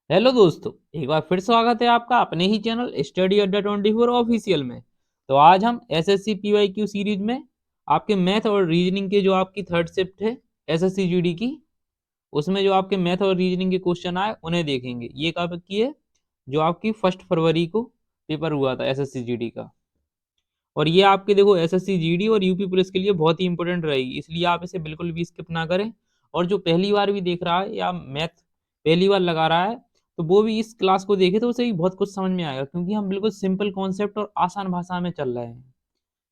Hello दोस्तों, एक बार फिर स्वागत है आपका अपने ही चैनल स्टडी अड्डा 24 ऑफिशियल में। तो आज हम एसएससी पीवाईक्यू सीरीज में आपके मैथ और रीजनिंग के जो आपकी थर्ड शिफ्ट है एसएससी जीडी की, उसमें जो आपके मैथ और रीजनिंग के क्वेश्चन आए उन्हें देखेंगे। ये कब की है? जो आपकी 1 फरवरी को पेपर हुआ था एसएससी जीडी का। और ये आपके देखो एसएससी जीडी और यूपी पुलिस के लिए बहुत ही इंपॉर्टेंट रहेगी, इसलिए आप इसे बिल्कुल भी स्किप ना करें। और जो पहली बार भी देख रहा है या मैथ पहली बार लगा रहा है, तो वो भी इस क्लास को देखे तो उसे भी बहुत कुछ समझ में आएगा, क्योंकि हम बिल्कुल सिंपल कॉन्सेप्ट और आसान भाषा में चल रहे हैं।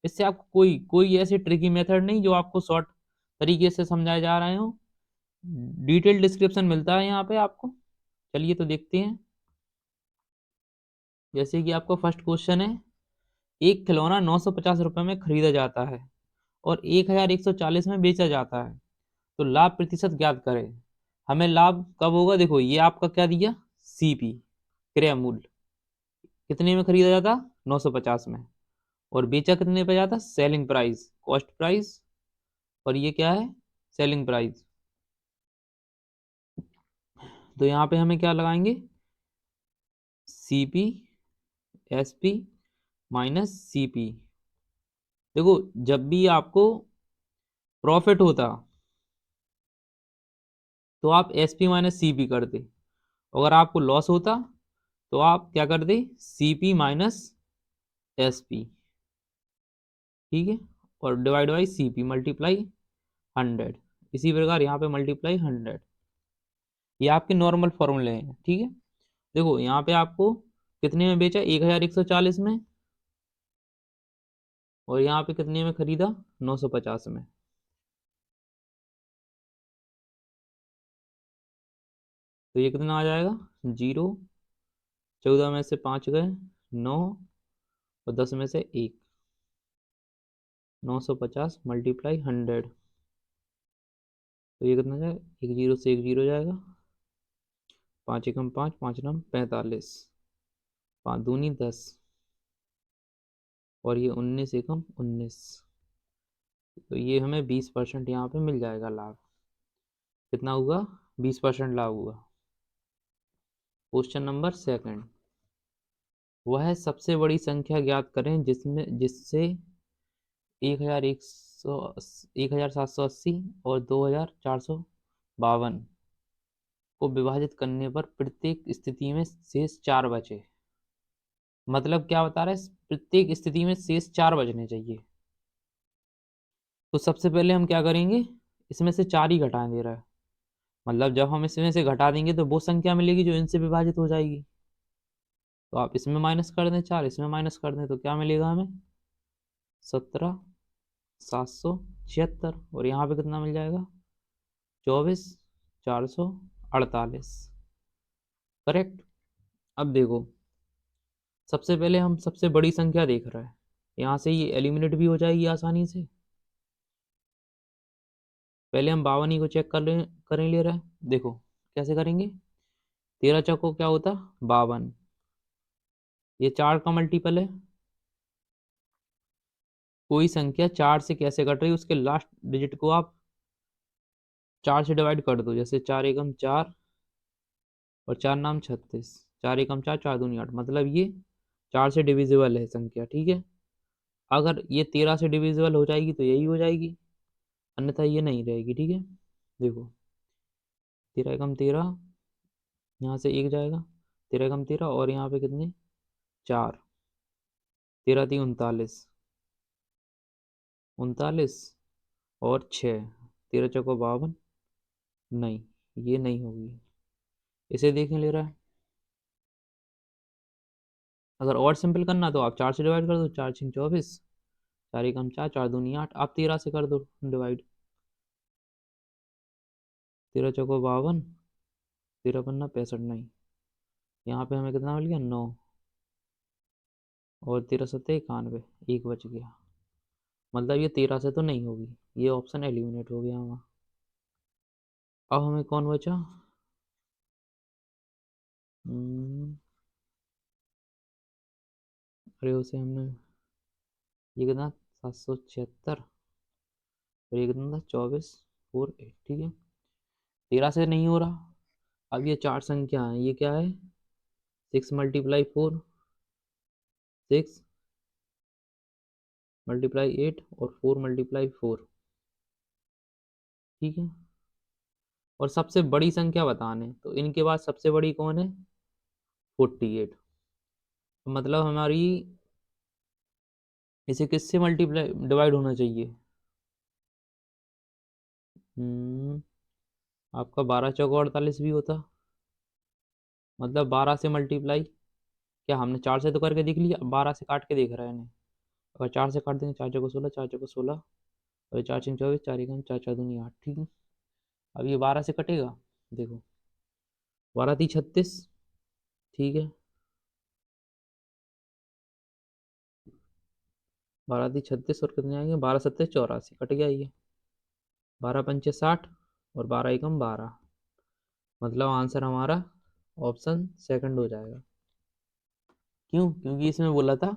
इससे आपको कोई कोई ऐसे ट्रिकी मेथड नहीं जो आपको शॉर्ट तरीके से समझाए जा रहे हो। डिटेल डिस्क्रिप्शन मिलता है यहाँ पे आपको। चलिए तो देखते हैं। जैसे कि आपका फर्स्ट क्वेश्चन है, एक खिलौना 950 रुपये में खरीदा जाता है और 1140 में बेचा जाता है, तो लाभ प्रतिशत ज्ञात करें। हमें लाभ कब होगा? देखो ये आपका क्या दिया, सीपी क्रय मूल्य कितने में खरीदा जाता, 950 में, और बेचा कितने पे जाता, सेलिंग प्राइस कॉस्ट प्राइस, और ये क्या है, सेलिंग प्राइस। तो यहाँ पे हमें क्या लगाएंगे, सीपी एसपी माइनस सीपी। देखो जब भी आपको प्रॉफिट होता तो आप एसपी माइनस सीपी करते, अगर आपको लॉस होता तो आप क्या करते, सीपी माइनस एसपी। ठीक है, और डिवाइड बाई सीपी मल्टीप्लाई 100। इसी प्रकार यहाँ पे मल्टीप्लाई 100। ये आपके नॉर्मल फॉर्मूले हैं। ठीक है, देखो यहाँ पे आपको कितने में बेचा, 1140 में, और यहाँ पे कितने में खरीदा, 950 में। तो ये कितना आ जाएगा, जीरो, 14 में से 5 गए, 9, और 10 में से 1, 950 मल्टीप्लाई 100। तो ये कितना जाएगा, एक जीरो से एक जीरो जाएगा, 5 एकम 5, 5 नम 45, 5 दूनी 10, और ये 19 एकम 19। तो ये हमें 20% यहाँ पे मिल जाएगा लाभ। कितना हुआ, 20% लाभ हुआ। क्वेश्चन नंबर सेकंड, वह सबसे बड़ी संख्या ज्ञात करें जिसमें जिससे 1780 और 2452 को विभाजित करने पर प्रत्येक स्थिति में शेष 4 बचे। मतलब क्या बता रहा है, प्रत्येक स्थिति में शेष 4 बचने चाहिए। तो सबसे पहले हम क्या करेंगे, इसमें से 4 ही घटाएं दे रहा है, मतलब जब हम इसमें से घटा देंगे तो वो संख्या मिलेगी जो इनसे विभाजित हो जाएगी। तो आप इसमें माइनस कर दें 4, इसमें माइनस कर दें, तो क्या मिलेगा हमें, 17,776, और यहाँ पे कितना मिल जाएगा, 24,448। करेक्ट। अब देखो, सबसे पहले हम सबसे बड़ी संख्या देख रहे हैं, यहाँ से ये एलिमिनेट भी हो जाएगी आसानी से। पहले हम 52 ही को चेक करें ले रहे हैं। देखो कैसे करेंगे, 13 चौको क्या होता, 52, ये 4 का मल्टीपल है। कोई संख्या 4 से कैसे कट रही है, उसके लास्ट डिजिट को आप 4 से डिवाइड कर दो। जैसे 4 एकम 4 और 4 नाम 36, 4 एकम 4, 4 दूनी 8, मतलब ये 4 से डिविजिबल है संख्या। ठीक है, अगर ये 13 से डिविजिबल हो जाएगी तो यही हो जाएगी, अन्यथा ये नहीं रहेगी। ठीक है, देखो 13 एकम 13, यहाँ से एक जाएगा, 13 एकम 13, और यहाँ पे कितने, 4, 13 3 39, 39 और 6, 13 चौको 52। नहीं, ये नहीं होगी, इसे देखें ले रहा है। अगर और सिंपल करना तो आप 4 से डिवाइड कर दो, 4 6 24, 4 एकम 4, 4 दूनी 8, आप 13 से कर दो डिवाइड, 13 चौको 52, 13 पन्ना 65, नहीं, यहाँ पे हमें कितना मिल गया, 9, और 13 सत्ते 91, एक बच गया। मतलब ये 13 से तो नहीं होगी, ये ऑप्शन एलिमिनेट हो गया हमारा। अब हमें कौन बचा, हम्म, अरे उसे हमने, ये कितना, 776, और ये कितना था, 24 4 8। ठीक है, 13 से नहीं हो रहा। अब ये चार संख्या है, ये क्या है, 6 मल्टीप्लाई 4, 6 मल्टीप्लाई 8 और 4 मल्टीप्लाई 4। ठीक है, और सबसे बड़ी संख्या बताने, तो इनके बाद सबसे बड़ी कौन है, 48। मतलब हमारी इसे किससे मल्टीप्लाई डिवाइड होना चाहिए, हम्म, आपका 12 चौका 48 भी होता, मतलब 12 से मल्टीप्लाई, क्या हमने 4 से तो करके देख लिया, अब 12 से काट के देख रहे हैं इन्हें। अगर 4 से काट देंगे, 4 चौको 16, 4 चौको 16 और 4 छः 24, 4 एकम 4 4 दूनी 8। ठीक है, अब ये 12 से कटेगा, देखो 12 × 36। ठीक है, 12 × 36 और कितने आएंगे, 12 सत्ते 84, कट गया ये, 12 पंचे 60 और 12 एकम 12। मतलब आंसर हमारा ऑप्शन सेकंड हो जाएगा। क्यों, क्योंकि इसमें बोला था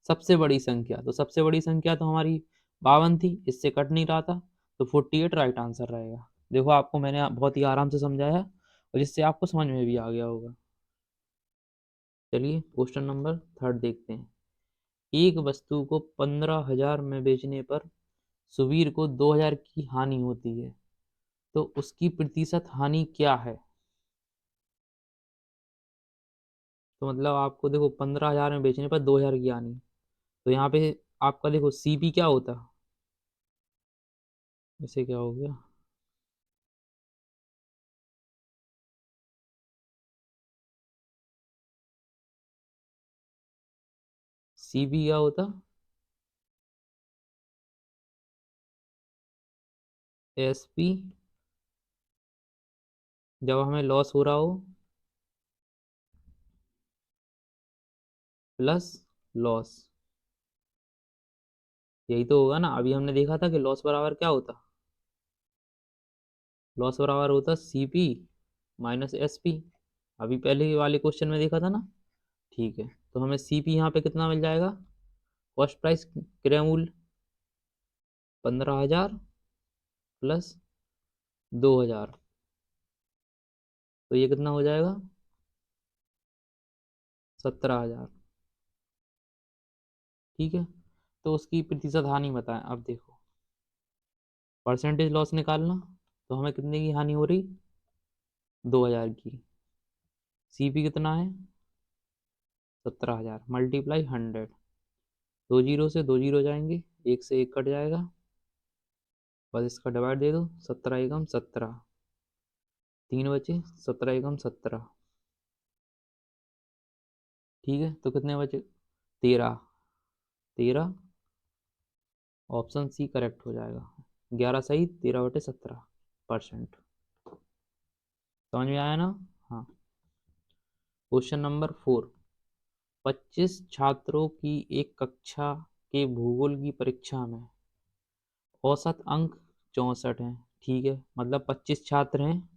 सबसे बड़ी संख्या, तो सबसे बड़ी संख्या तो हमारी 52 थी, इससे कट नहीं रहा था, तो 48 राइट आंसर रहेगा। देखो आपको मैंने बहुत ही आराम से समझाया और जिससे आपको समझ में भी आ गया होगा। चलिए क्वेश्चन नंबर थर्ड देखते हैं। एक वस्तु को 15,000 में बेचने पर सुबीर को 2,000 की हानि होती है, तो उसकी प्रतिशत हानि क्या है। तो मतलब आपको देखो 15,000 में बेचने पर 2,000 की हानि, तो यहाँ पे आपका देखो सीपी क्या होता, इसे क्या हो गया, सीपी क्या होता, एसपी, जब हमें लॉस हो रहा हो प्लस लॉस, यही तो होगा ना। अभी हमने देखा था कि लॉस बराबर क्या होता, लॉस बराबर होता सीपी माइनस एसपी, अभी पहले वाले क्वेश्चन में देखा था ना। ठीक है, तो हमें सीपी यहाँ पे कितना मिल जाएगा, कॉस्ट प्राइस क्रय मूल्य 15,000 प्लस 2,000, तो ये कितना हो जाएगा, 17,000। ठीक है, तो उसकी प्रतिशत हानि बताएं। अब देखो परसेंटेज लॉस निकालना, तो हमें कितने की हानि हो रही, 2,000 की। सीपी कितना है, 17,000 मल्टीप्लाई 100, दो जीरो से दो जीरो जाएंगे, एक से एक कट जाएगा, बस इसका डिवाइड दे दो, 17 एकम 17, तीन बचे, 17 एकम 17। ठीक है, तो कितने बचे, 13, 13, ऑप्शन सी करेक्ट हो जाएगा, 11 सही 13/17%। समझ में आया ना। हाँ, क्वेश्चन नंबर 4। 25 छात्रों की एक कक्षा के भूगोल की परीक्षा में औसत अंक 64 हैं। ठीक है, मतलब 25 छात्र हैं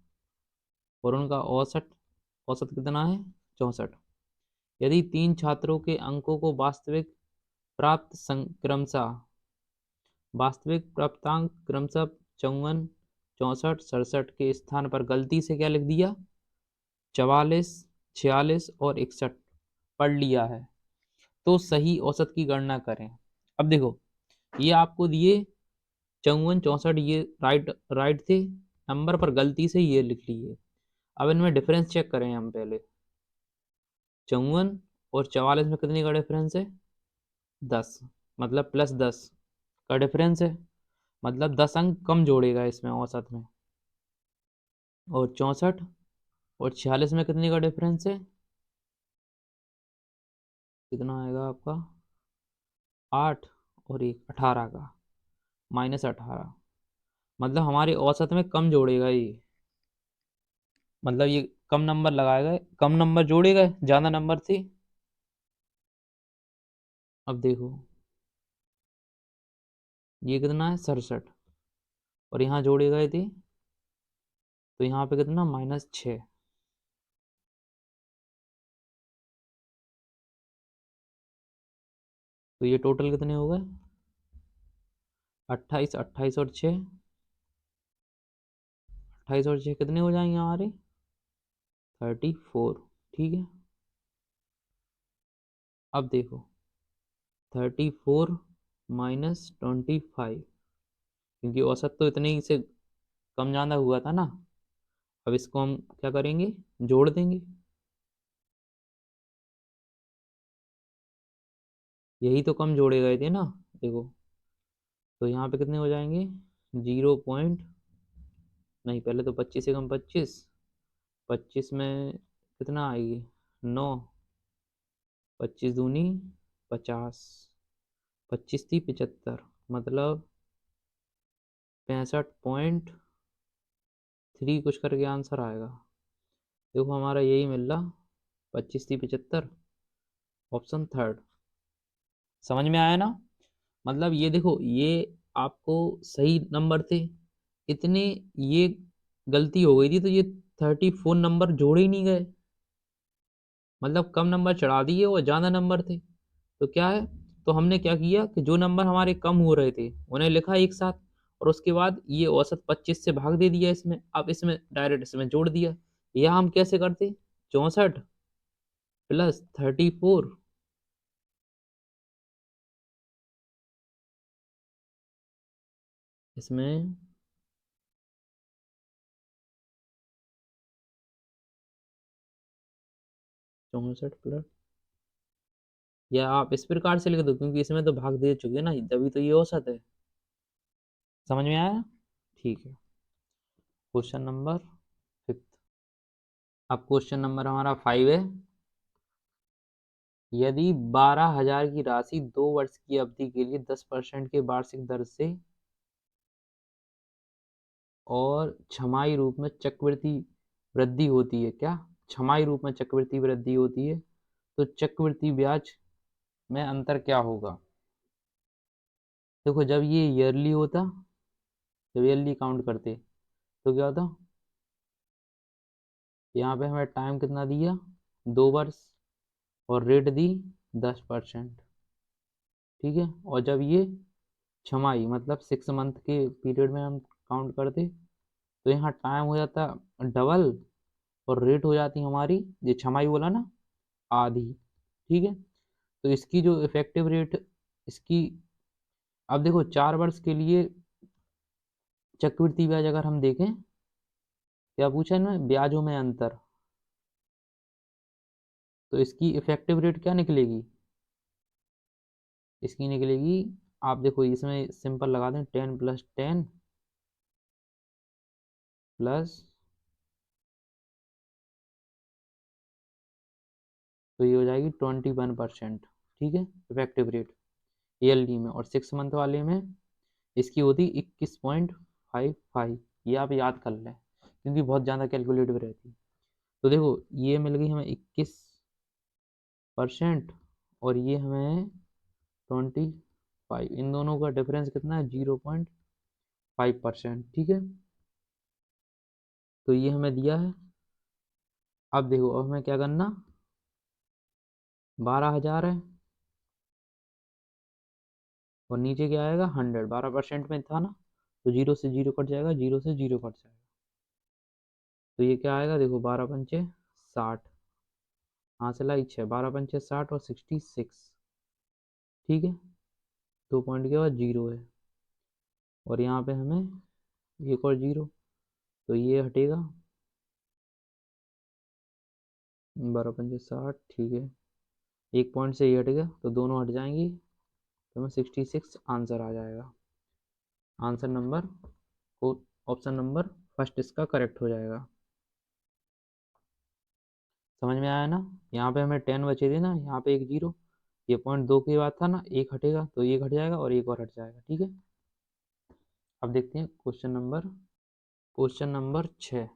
और उनका औसत औसत कितना है, 64। यदि तीन छात्रों के अंकों को प्राप्त क्रमशः वास्तविक प्राप्तांक क्रमशः 54, 64, 67 के स्थान पर गलती से क्या लिख दिया, 44, 46 और 61 पढ़ लिया है, तो सही औसत की गणना करें। अब देखो ये आपको दिए 54, 64, ये राइट राइट थे नंबर, पर गलती से ये लिख लिए। अब इनमें डिफरेंस चेक करें हम पहले, 54 और 44 में कितने का डिफरेंस है, 10, मतलब +10 का डिफरेंस है, मतलब 10 अंक कम जोड़ेगा इसमें औसत में। और 64 और 46 में कितने का डिफरेंस है, कितना आएगा आपका, 8 और एक 18 का, -18, मतलब हमारे औसत में कम जोड़ेगा ये, मतलब ये कम नंबर लगाएगा, कम नंबर जोड़ेगा, ज्यादा नंबर थे। अब देखो ये कितना है, 67, और यहाँ जोड़े गए थे, तो यहाँ पे कितना, -6। तो ये टोटल कितने हो गए, 28, 28 और 6, 28 और 6 कितने हो जाएंगे हमारे, 34, ठीक है। अब देखो 34 माइनस 25, क्योंकि औसत तो इतने ही से कम ज़्यादा हुआ था ना। अब इसको हम क्या करेंगे, जोड़ देंगे। यही तो कम जोड़े गए थे ना, देखो। तो यहाँ पे कितने हो जाएंगे, 0 नहीं, पहले तो 25 से कम 25, 25 में कितना आएगी, 9, 25 दूनी 50, 25 थी 75, मतलब 65.3 कुछ करके आंसर आएगा। देखो हमारा यही मिल रहा, 25 थी 75, ऑप्शन थर्ड। समझ में आया ना। मतलब ये देखो, ये आपको सही नंबर थे इतने, ये गलती हो गई थी, तो ये 34 नंबर जोड़े ही नहीं गए, मतलब कम नंबर चढ़ा दिए और ज़्यादा नंबर थे। तो क्या है, तो हमने क्या किया कि जो नंबर हमारे कम हो रहे थे उन्हें लिखा एक साथ, और उसके बाद ये औसत 25 से भाग दे दिया इसमें, अब इसमें डायरेक्ट इसमें जोड़ दिया। या हम कैसे करते, 64 प्लस 34, इसमें 64 प्लस, या आप इस प्रकार से लिख दो, क्योंकि इसमें तो भाग दे चुके ना, तभी तो ये औसत है। समझ में आया, ठीक है। Question number 5। अब क्वेश्चन नंबर हमारा 5 है। यदि 12,000 की राशि 2 वर्ष की अवधि के लिए 10% के वार्षिक दर से और छमाही रूप में चक्रवृद्धि वृद्धि होती है, क्या, छमाही रूप में चक्रवृद्धि वृद्धि होती है, तो चक्रवृद्धि ब्याज में अंतर क्या होगा। देखो जब ये ईयरली होता, जब ईयरली काउंट करते, तो क्या होता, यहाँ पे हमें टाइम कितना दिया, 2 वर्ष, और रेट दी 10%, ठीक है। और जब ये छमाही मतलब 6 मंथ के पीरियड में हम काउंट करते, तो यहाँ टाइम हो जाता डबल, और रेट हो जाती हमारी, ये छमाही बोला ना, आधी, ठीक है। तो इसकी जो इफेक्टिव रेट, इसकी, अब देखो 4 वर्ष के लिए चक्रवृद्धि ब्याज अगर हम देखें, क्या पूछा इन्होंने, ब्याजों में अंतर, तो इसकी इफेक्टिव रेट क्या निकलेगी, इसकी निकलेगी, आप देखो इसमें सिंपल लगा दें, 10 + 10 प्लस, तो ये हो जाएगी 21%, ठीक है, इफेक्टिव रेट ईयरली में। और 6 मंथ वाले में इसकी होती 21.55, ये आप याद कर लें, क्योंकि बहुत ज़्यादा कैलकुलेटिव रहती है। तो देखो ये मिल गई हमें 21%, और ये हमें 25, इन दोनों का डिफरेंस कितना है, 0.5%, ठीक है। तो ये हमें दिया है। अब देखो, अब हमें क्या करना, 12,000 है, और नीचे क्या आएगा, 100, 12% में था ना, तो 0 से 0 कट जाएगा, 0 से 0 कट जाएगा, तो ये क्या आएगा, देखो 12×5 = 60, हाँ से लाई 6, 12×5 = 60 और 66, ठीक है। 2 पॉइंट के बाद 0 है, और यहाँ पे हमें एक और 0, तो ये हटेगा, 12×5 = 60, ठीक है। एक पॉइंट से ये हट गया, तो दोनों हट जाएंगी, तो हमें 66 आंसर आ जाएगा। आंसर नंबर को, ऑप्शन नंबर फर्स्ट इसका करेक्ट हो जाएगा। समझ में आया ना। यहाँ पे हमें 10 बचे थे ना, यहाँ पे एक 0, ये पॉइंट 2 की बात था ना, एक हटेगा, तो एक हट जाएगा और एक और हट जाएगा, ठीक है। अब देखते हैं क्वेश्चन नंबर 6।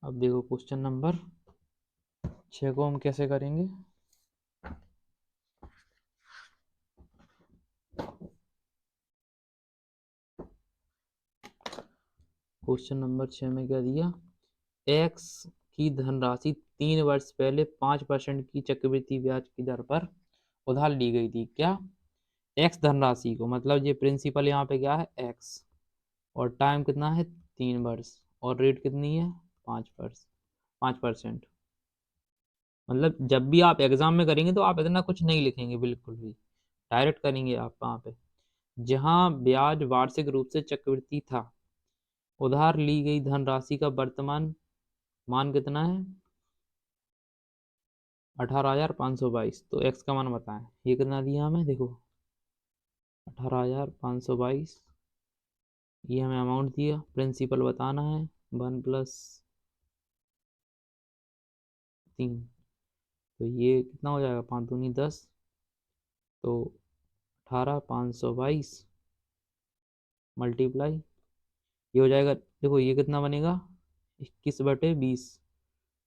अब देखो क्वेश्चन नंबर 6 को हम कैसे करेंगे। क्वेश्चन नंबर 6 में क्या दिया, एक्स की धनराशि 3 वर्ष पहले 5% की चक्रवृद्धि ब्याज की दर पर उधार ली गई थी, क्या, एक्स धनराशि को, मतलब ये प्रिंसिपल यहाँ पे क्या है, एक्स, और टाइम कितना है, 3 वर्ष, और रेट कितनी है, 5%। मतलब जब भी आप एग्जाम में करेंगे तो आप इतना कुछ नहीं लिखेंगे, बिल्कुल भी डायरेक्ट करेंगे आप वहाँ पे। जहाँ ब्याज वार्षिक रूप से चक्रवृद्धि था, उधार ली गई धनराशि का वर्तमान मान कितना है? 18,522। तो एक्स का मान बताएं, ये कितना दिया हमें, देखो 18,522, ये हमें अमाउंट दिया। प्रिंसिपल बताना है 1+3, तो ये कितना हो जाएगा, 5 दूनी 10, तो 18,522 मल्टीप्लाई, ये हो जाएगा, देखो ये कितना बनेगा, 21/20,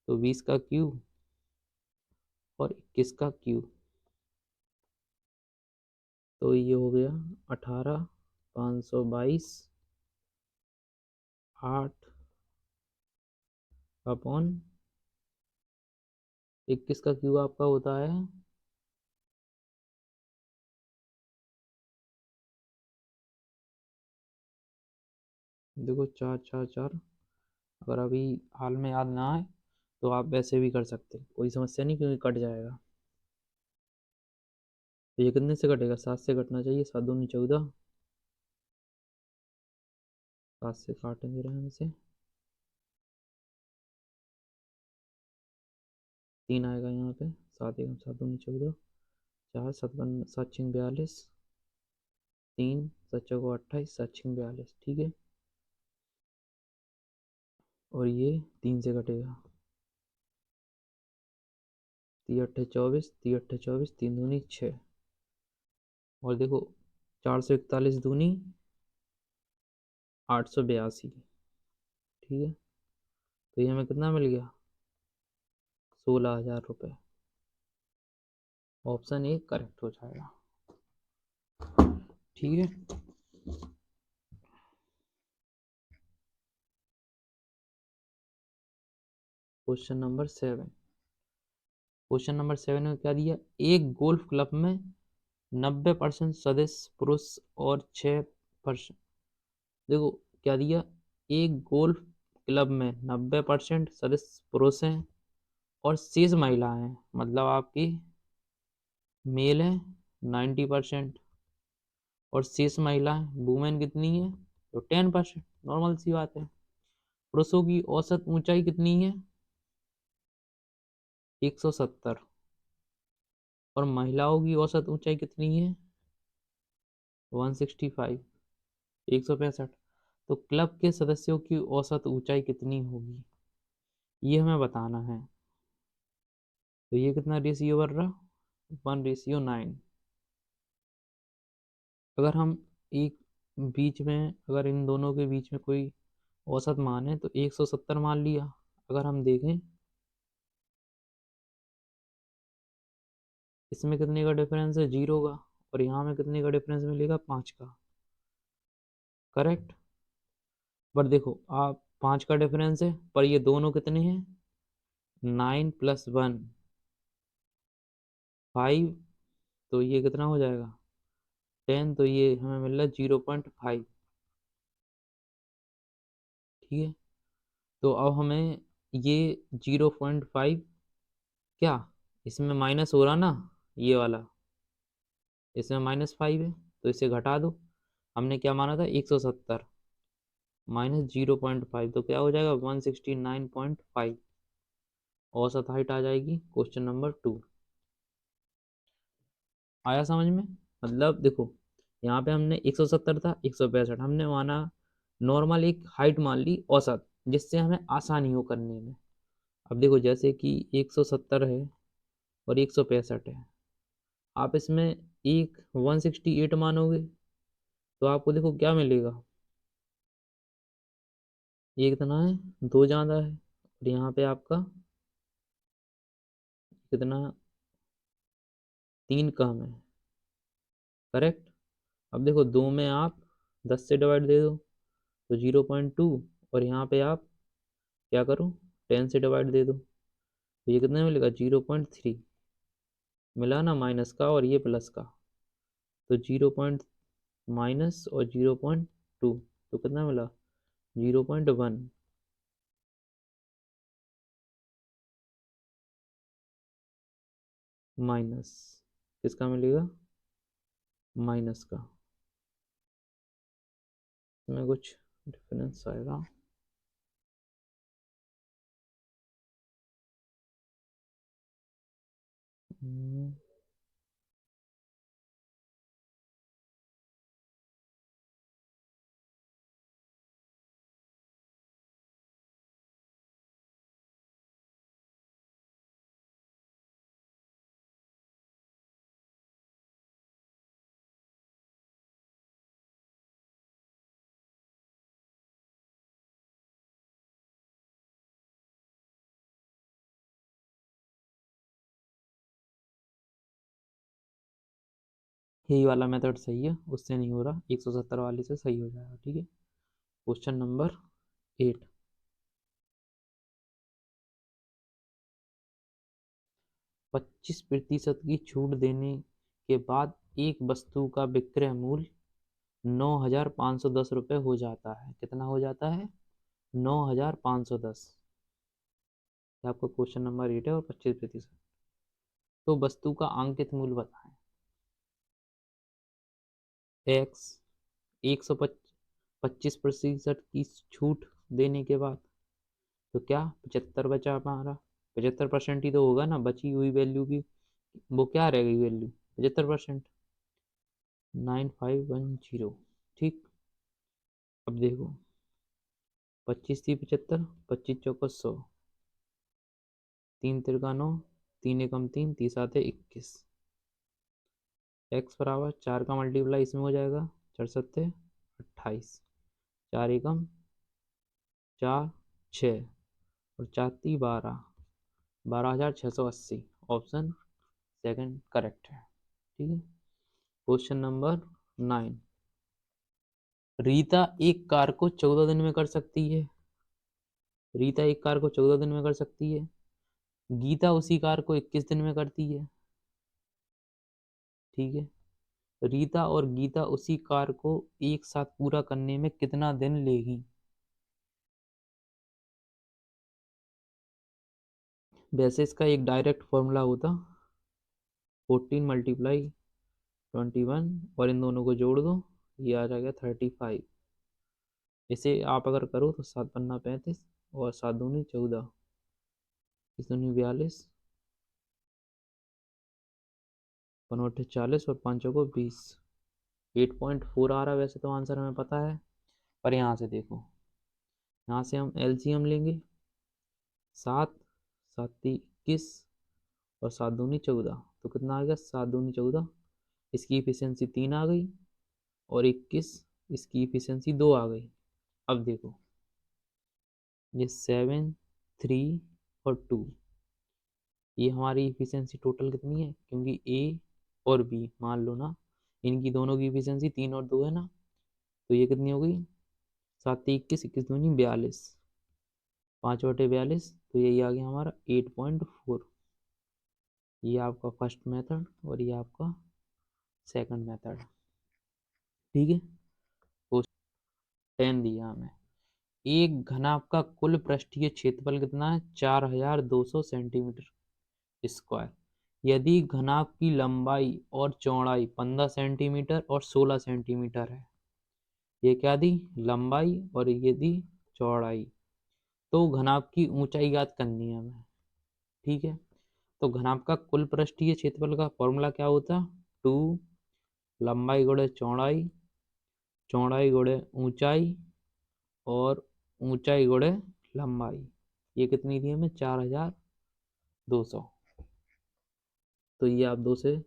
तो 20 का क्यूब और 21 का क्यूब, तो ये हो गया 18,522 8/21 का क्यूब आपका होता है, देखो 4 4 4। अगर अभी हाल में याद ना आए तो आप वैसे भी कर सकते हैं, कोई समस्या नहीं, क्योंकि कट जाएगा। तो ये कितने से कटेगा, 7 से कटना चाहिए, 7 दूनी 14, 7 से काटेंगे रहने से, 3 आएगा यहाँ पे, 7 1 7 दूनी 14, 4 7 7 6 42, 3 7 चौको 28, 7 6 42, ठीक है। और ये 3 से कटेगा, 3 8 24, 3 8 24, 3 दूनी 6, और देखो 441 दूनी 882, ठीक है। तो ये हमें कितना मिल गया, 16,000 रुपये। ऑप्शन ए करेक्ट हो जाएगा, ठीक है। क्वेश्चन नंबर 7, क्वेश्चन नंबर 7 में क्या दिया, एक गोल्फ क्लब में 90% सदस्य पुरुष और 6%, देखो क्या दिया, एक गोल्फ क्लब में 90% सदस्य पुरुष हैं और शेष महिलाएं हैं, मतलब आपकी मेल है 90% और शेष महिलाएं वुमेन कितनी है, तो 10%, नॉर्मल सी बात है। पुरुषों की औसत ऊंचाई कितनी है, 170, और महिलाओं की औसत ऊंचाई कितनी है, 165, 165। तो क्लब के सदस्यों की औसत ऊंचाई कितनी होगी, ये हमें बताना है। तो ये कितना रेशियो बन रहा, 1:9। अगर हम एक बीच में, अगर इन दोनों के बीच में कोई औसत मान है तो 170 मान लिया। अगर हम देखें इसमें कितने का डिफरेंस है, 0 का, और यहाँ में कितने का डिफरेंस मिलेगा, 5 का, करेक्ट। पर देखो आप 5 का डिफरेंस है, पर ये दोनों कितने हैं, 9 + 1 5, तो ये कितना हो जाएगा, 10, तो ये हमें मिल रहा है 0.5, ठीक है। तो अब हमें ये 0.5, क्या इसमें माइनस हो रहा ना, ये वाला इसमें -5 है, तो इसे घटा दो। हमने क्या माना था, 170 -0.5, तो क्या हो जाएगा, 169.5, औसत हाइट आ जाएगी। क्वेश्चन नंबर 2 आया समझ में, मतलब देखो यहाँ पे हमने 170 था, 165 हमने माना, नॉर्मल एक हाइट मान ली औसत, जिससे हमें आसानी हो करने में। अब देखो जैसे कि 170 है और 165 है, आप इसमें एक 168 मानोगे तो आपको देखो क्या मिलेगा, ये कितना है, 2 ज़्यादा है, और यहाँ पे आपका कितना, 3 कम है, करेक्ट। अब देखो 2 में आप 10 से डिवाइड दे दो तो 0.2, और यहाँ पे आप क्या करो, 10 से डिवाइड दे दो तो ये कितना मिलेगा, 0.3, मिला ना माइनस का और ये प्लस का, तो 0 पॉइंट माइनस और 0.2, तो कितना मिला, 0.1। माइनस किसका मिलेगा, माइनस का, इसमें कुछ डिफरेंस आएगा। यही वाला मेथड सही है, उससे नहीं हो रहा, 170 वाले से सही हो जाएगा। ठीक है, क्वेश्चन नंबर 8। 25% की छूट देने के बाद एक वस्तु का विक्रय मूल्य 9,510 रुपये हो जाता है। कितना हो जाता है, 9,510। आपका क्वेश्चन नंबर 8 है और 25%। तो वस्तु का अंकित मूल्य बताएं। एक्स 125% की छूट देने के बाद, तो क्या 75 बचा हमारा, 75% ही तो होगा ना, बची हुई वैल्यू की वो क्या रहेगी वैल्यू, 75%, 9510। ठीक, अब देखो 25 थी 75, 25 × 4 = 100, 3 × 3 = 9, 3 एकम 3, 3 7 21। एक्स बराबर 4 का मल्टीप्लाई इसमें हो जाएगा, 4 7 28, 4 एकम 4 6 और 4 3 12, 12,680। ऑप्शन सेकंड करेक्ट है। ठीक है, क्वेश्चन नंबर 9। रीता एक कार को 14 दिन में कर सकती है। रीता एक कार को 14 दिन में कर सकती है। गीता उसी कार को 21 दिन में करती है। ठीक है, रीता और गीता उसी कार को एक साथ पूरा करने में कितना दिन लेगी। वैसे इसका एक डायरेक्ट फॉर्मूला होता, 14 × 21 और इन दोनों को जोड़ दो, ये आ जाएगा 35। इसे आप अगर करो तो 7 पन्ना 35 और 7 दूनी 14, इस दूनी 42, 5 40 और 5 को 20, 8.4 आ रहा है। वैसे तो आंसर हमें पता है, पर यहाँ से देखो, यहाँ से हम एलसीएम लेंगे, 7 7 21 और 7 दूनी 14, तो कितना आ गया, 7 दूनी 14, इसकी इफिशियंसी 3 आ गई और 21 इसकी इफिशियंसी 2 आ गई। अब देखो ये 7 3 और 2, ये हमारी इफिशियंसी टोटल कितनी है, क्योंकि ए और बी मान लो ना, इनकी दोनों की इफिशियंसी 3 और 2 है ना, तो ये कितनी हो गई, 7 21, 21 दूनी 42, 5/42, तो यही आ गया हमारा 8.4। ये आपका फर्स्ट मेथड और ये आपका सेकंड मेथड। ठीक है, तो 10 दिया हमें। एक घनाभ का कुल पृष्ठीय क्षेत्रफल कितना है, 4200 सेंटीमीटर स्क्वायर। यदि घनाभ की लंबाई और चौड़ाई 15 सेंटीमीटर और 16 सेंटीमीटर है, ये क्या दी, लंबाई और ये दी चौड़ाई, तो घनाभ की ऊंचाई ज्ञात करनी है हमें। ठीक है, तो घनाभ का कुल पृष्ठीय क्षेत्रफल का फॉर्मूला क्या होता, 2 लंबाई गुणे चौड़ाई, चौड़ाई गुणे ऊंचाई और ऊंचाई गुणे लंबाई। ये कितनी थी हमें, 4200। तो ये आप 2 से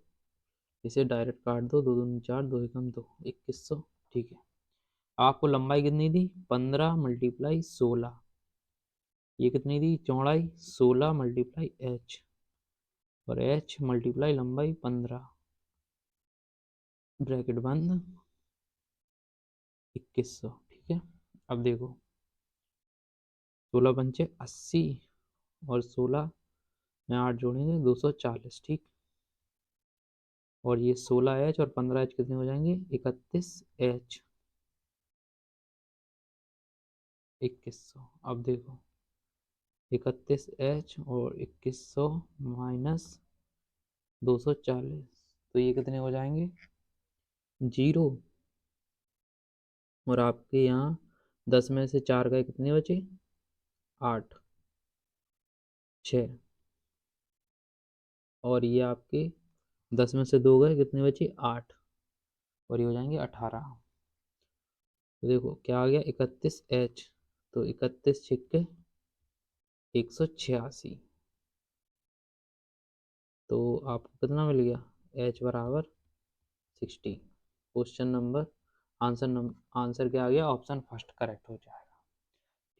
इसे डायरेक्ट काट दो, 2 दूनी 4, 2 एकम 2, 2100। ठीक है, आपको लंबाई कितनी थी, 15 × 16, ये कितनी थी चौड़ाई, 16 × h और h मल्टीप्लाई लंबाई 15, ब्रैकेट बंद, 2100। ठीक है, अब देखो 16 पंचे 80 और 16 में 8 जोड़ेंगे 240। ठीक, और ये 16h और 15h कितने हो जाएंगे, 31h, 2100। अब देखो 31h और 2100 माइनस 240, तो ये कितने हो जाएंगे 0। और आपके यहाँ 10 में से 4 गए, कितने बचे 8, 6। और ये आपके 10 में से 2 गए, कितने बचे 8, और ये हो जाएंगे 18। तो देखो क्या आ गया 31H। तो 31 छिक्के 186। तो आपको कितना मिल गया H बराबर 60। क्वेश्चन नंबर आंसर क्या आ गया, ऑप्शन फर्स्ट करेक्ट हो जाएगा।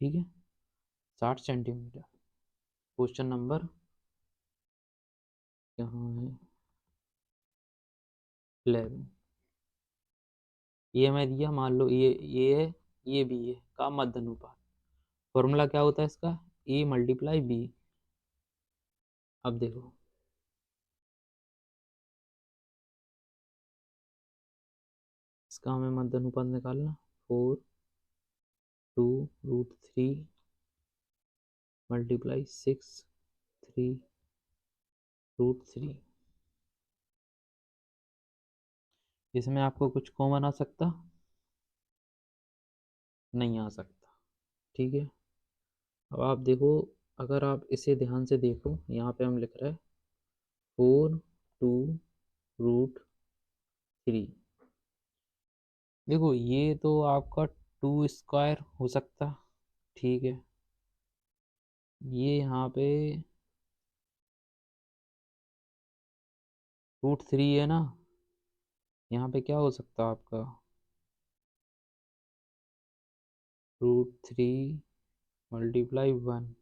ठीक है, 60 सेंटीमीटर। क्वेश्चन नंबर यहाँ है 11। ये मैं दिया, मान लो ये है, ये भी है का मध्य अनुपात। फॉर्मूला क्या होता है इसका, ए मल्टीप्लाई बी। अब देखो इसका हमें मध्य अनुपात निकालना, 4/2√3 मल्टीप्लाई 6/3√3। इसमें आपको कुछ कॉमन आ सकता, नहीं आ सकता। ठीक है, अब आप देखो, अगर आप इसे ध्यान से देखो, यहाँ पे हम लिख रहे हैं 4/2√3। देखो ये तो आपका 2 स्क्वायर हो सकता। ठीक है, ये यहाँ पे √3 है ना, यहाँ पे क्या हो सकता है आपका √3 मल्टीप्लाई 1।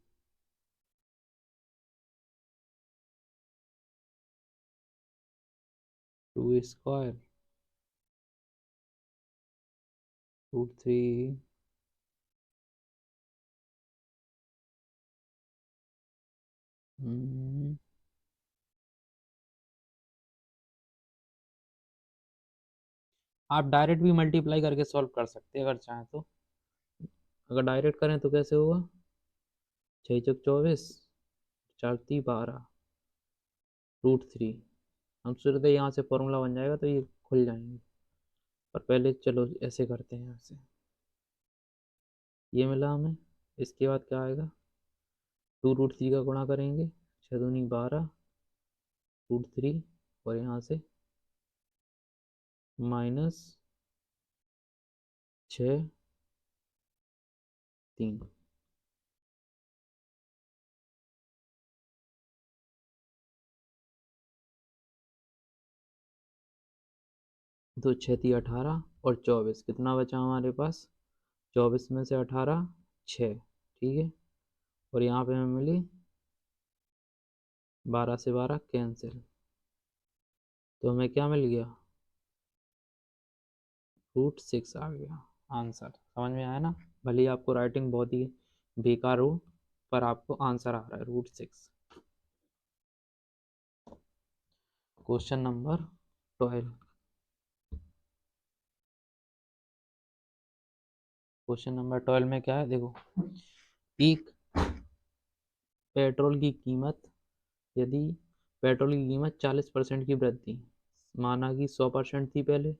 2 स्क्वायर √3 आप डायरेक्ट भी मल्टीप्लाई करके सॉल्व कर सकते हैं अगर चाहें तो। अगर डायरेक्ट करें तो कैसे होगा, 6×4 = 24, 4×3 √3। हम सोच रहे यहाँ से फॉर्मूला बन जाएगा तो ये खुल जाएंगे, पर पहले चलो ऐसे करते हैं। यहाँ से ये मिला हमें, इसके बाद क्या आएगा, 2√3 का गुणा करेंगे, 6×2 = 12 √3, और यहाँ से -6×3। तो 6×3 = 18 और 24, कितना बचा हमारे पास, 24 में से 18 6। ठीक है, और यहाँ पे हमें मिली 12 से 12 कैंसिल, तो हमें क्या मिल गया, √6 आ गया आंसर। समझ में आया ना, भले ही आपको राइटिंग बहुत ही बेकार हो, पर आपको आंसर आ रहा है √6। Question number 12। क्वेश्चन नंबर 12 में क्या है, देखो, एक पेट्रोल की कीमत, यदि पेट्रोल की कीमत 40% की वृद्धि, माना कि 100% थी पहले,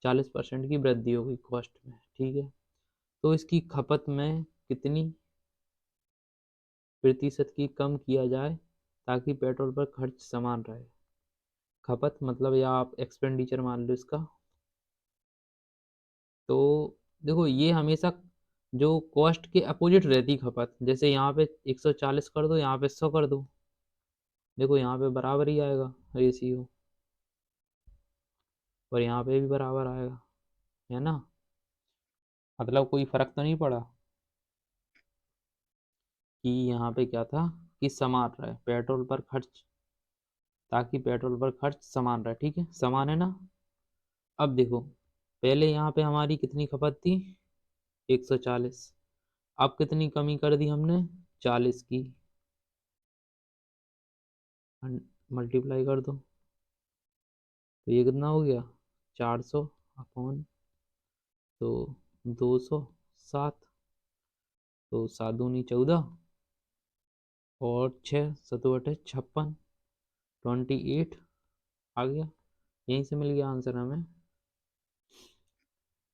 40% की वृद्धि हो गई कॉस्ट में। ठीक है, तो इसकी खपत में कितनी प्रतिशत की कम किया जाए ताकि पेट्रोल पर खर्च समान रहे। खपत मतलब, या आप एक्सपेंडिचर मान लो इसका। तो देखो ये हमेशा जो कॉस्ट के अपोजिट रहती खपत, जैसे यहाँ पे 140 कर दो, यहाँ पे 100 कर दो, देखो यहाँ पे बराबर ही आएगा रेशियो, और यहाँ पे भी बराबर आएगा, है ना। मतलब कोई फर्क तो नहीं पड़ा कि यहाँ पे क्या था कि समान रहे पेट्रोल पर खर्च, ताकि पेट्रोल पर खर्च समान रहे। ठीक है, समान है ना। अब देखो, पहले यहाँ पे हमारी कितनी खपत थी 140, अब कितनी कमी कर दी हमने 40 की, मल्टीप्लाई कर दो, तो ये कितना हो गया 400 अपॉन, तो 207, तो 7 दूनी 14, और 6 7 8 56, 28 आ गया, यहीं से मिल गया आंसर हमें।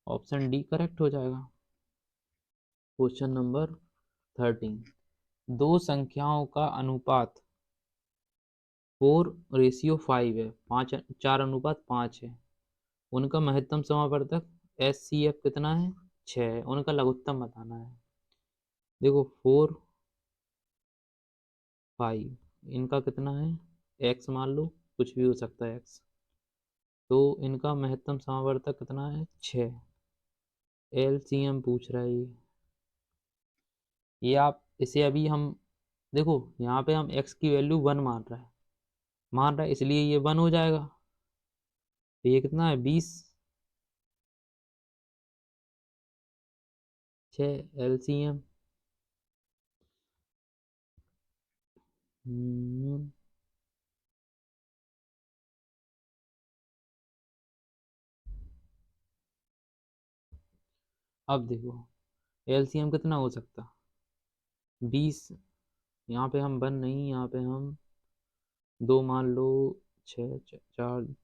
ऑप्शन डी करेक्ट हो जाएगा। क्वेश्चन नंबर 13, दो संख्याओं का अनुपात 4:5 है, 4:5 है। उनका महत्तम समावर्तक HCF कितना है? 6 है। उनका लघुत्तम बताना है। देखो 4:5, इनका कितना है? x मान लो, कुछ भी हो सकता है x। तो इनका महत्तम समावर्तक कितना है? 6। LCM पूछ रहा है ये आप इसे अभी हम देखो, यहाँ पे हम x की वैल्यू 1 मान रहा है इसलिए ये 1 हो जाएगा। तो ये कितना है? 20। 6 LCM। अब देखो LCM कितना हो सकता? 20। यहाँ पे हम 1 नहीं, यहाँ पे हम 2 मान लो। 6 4,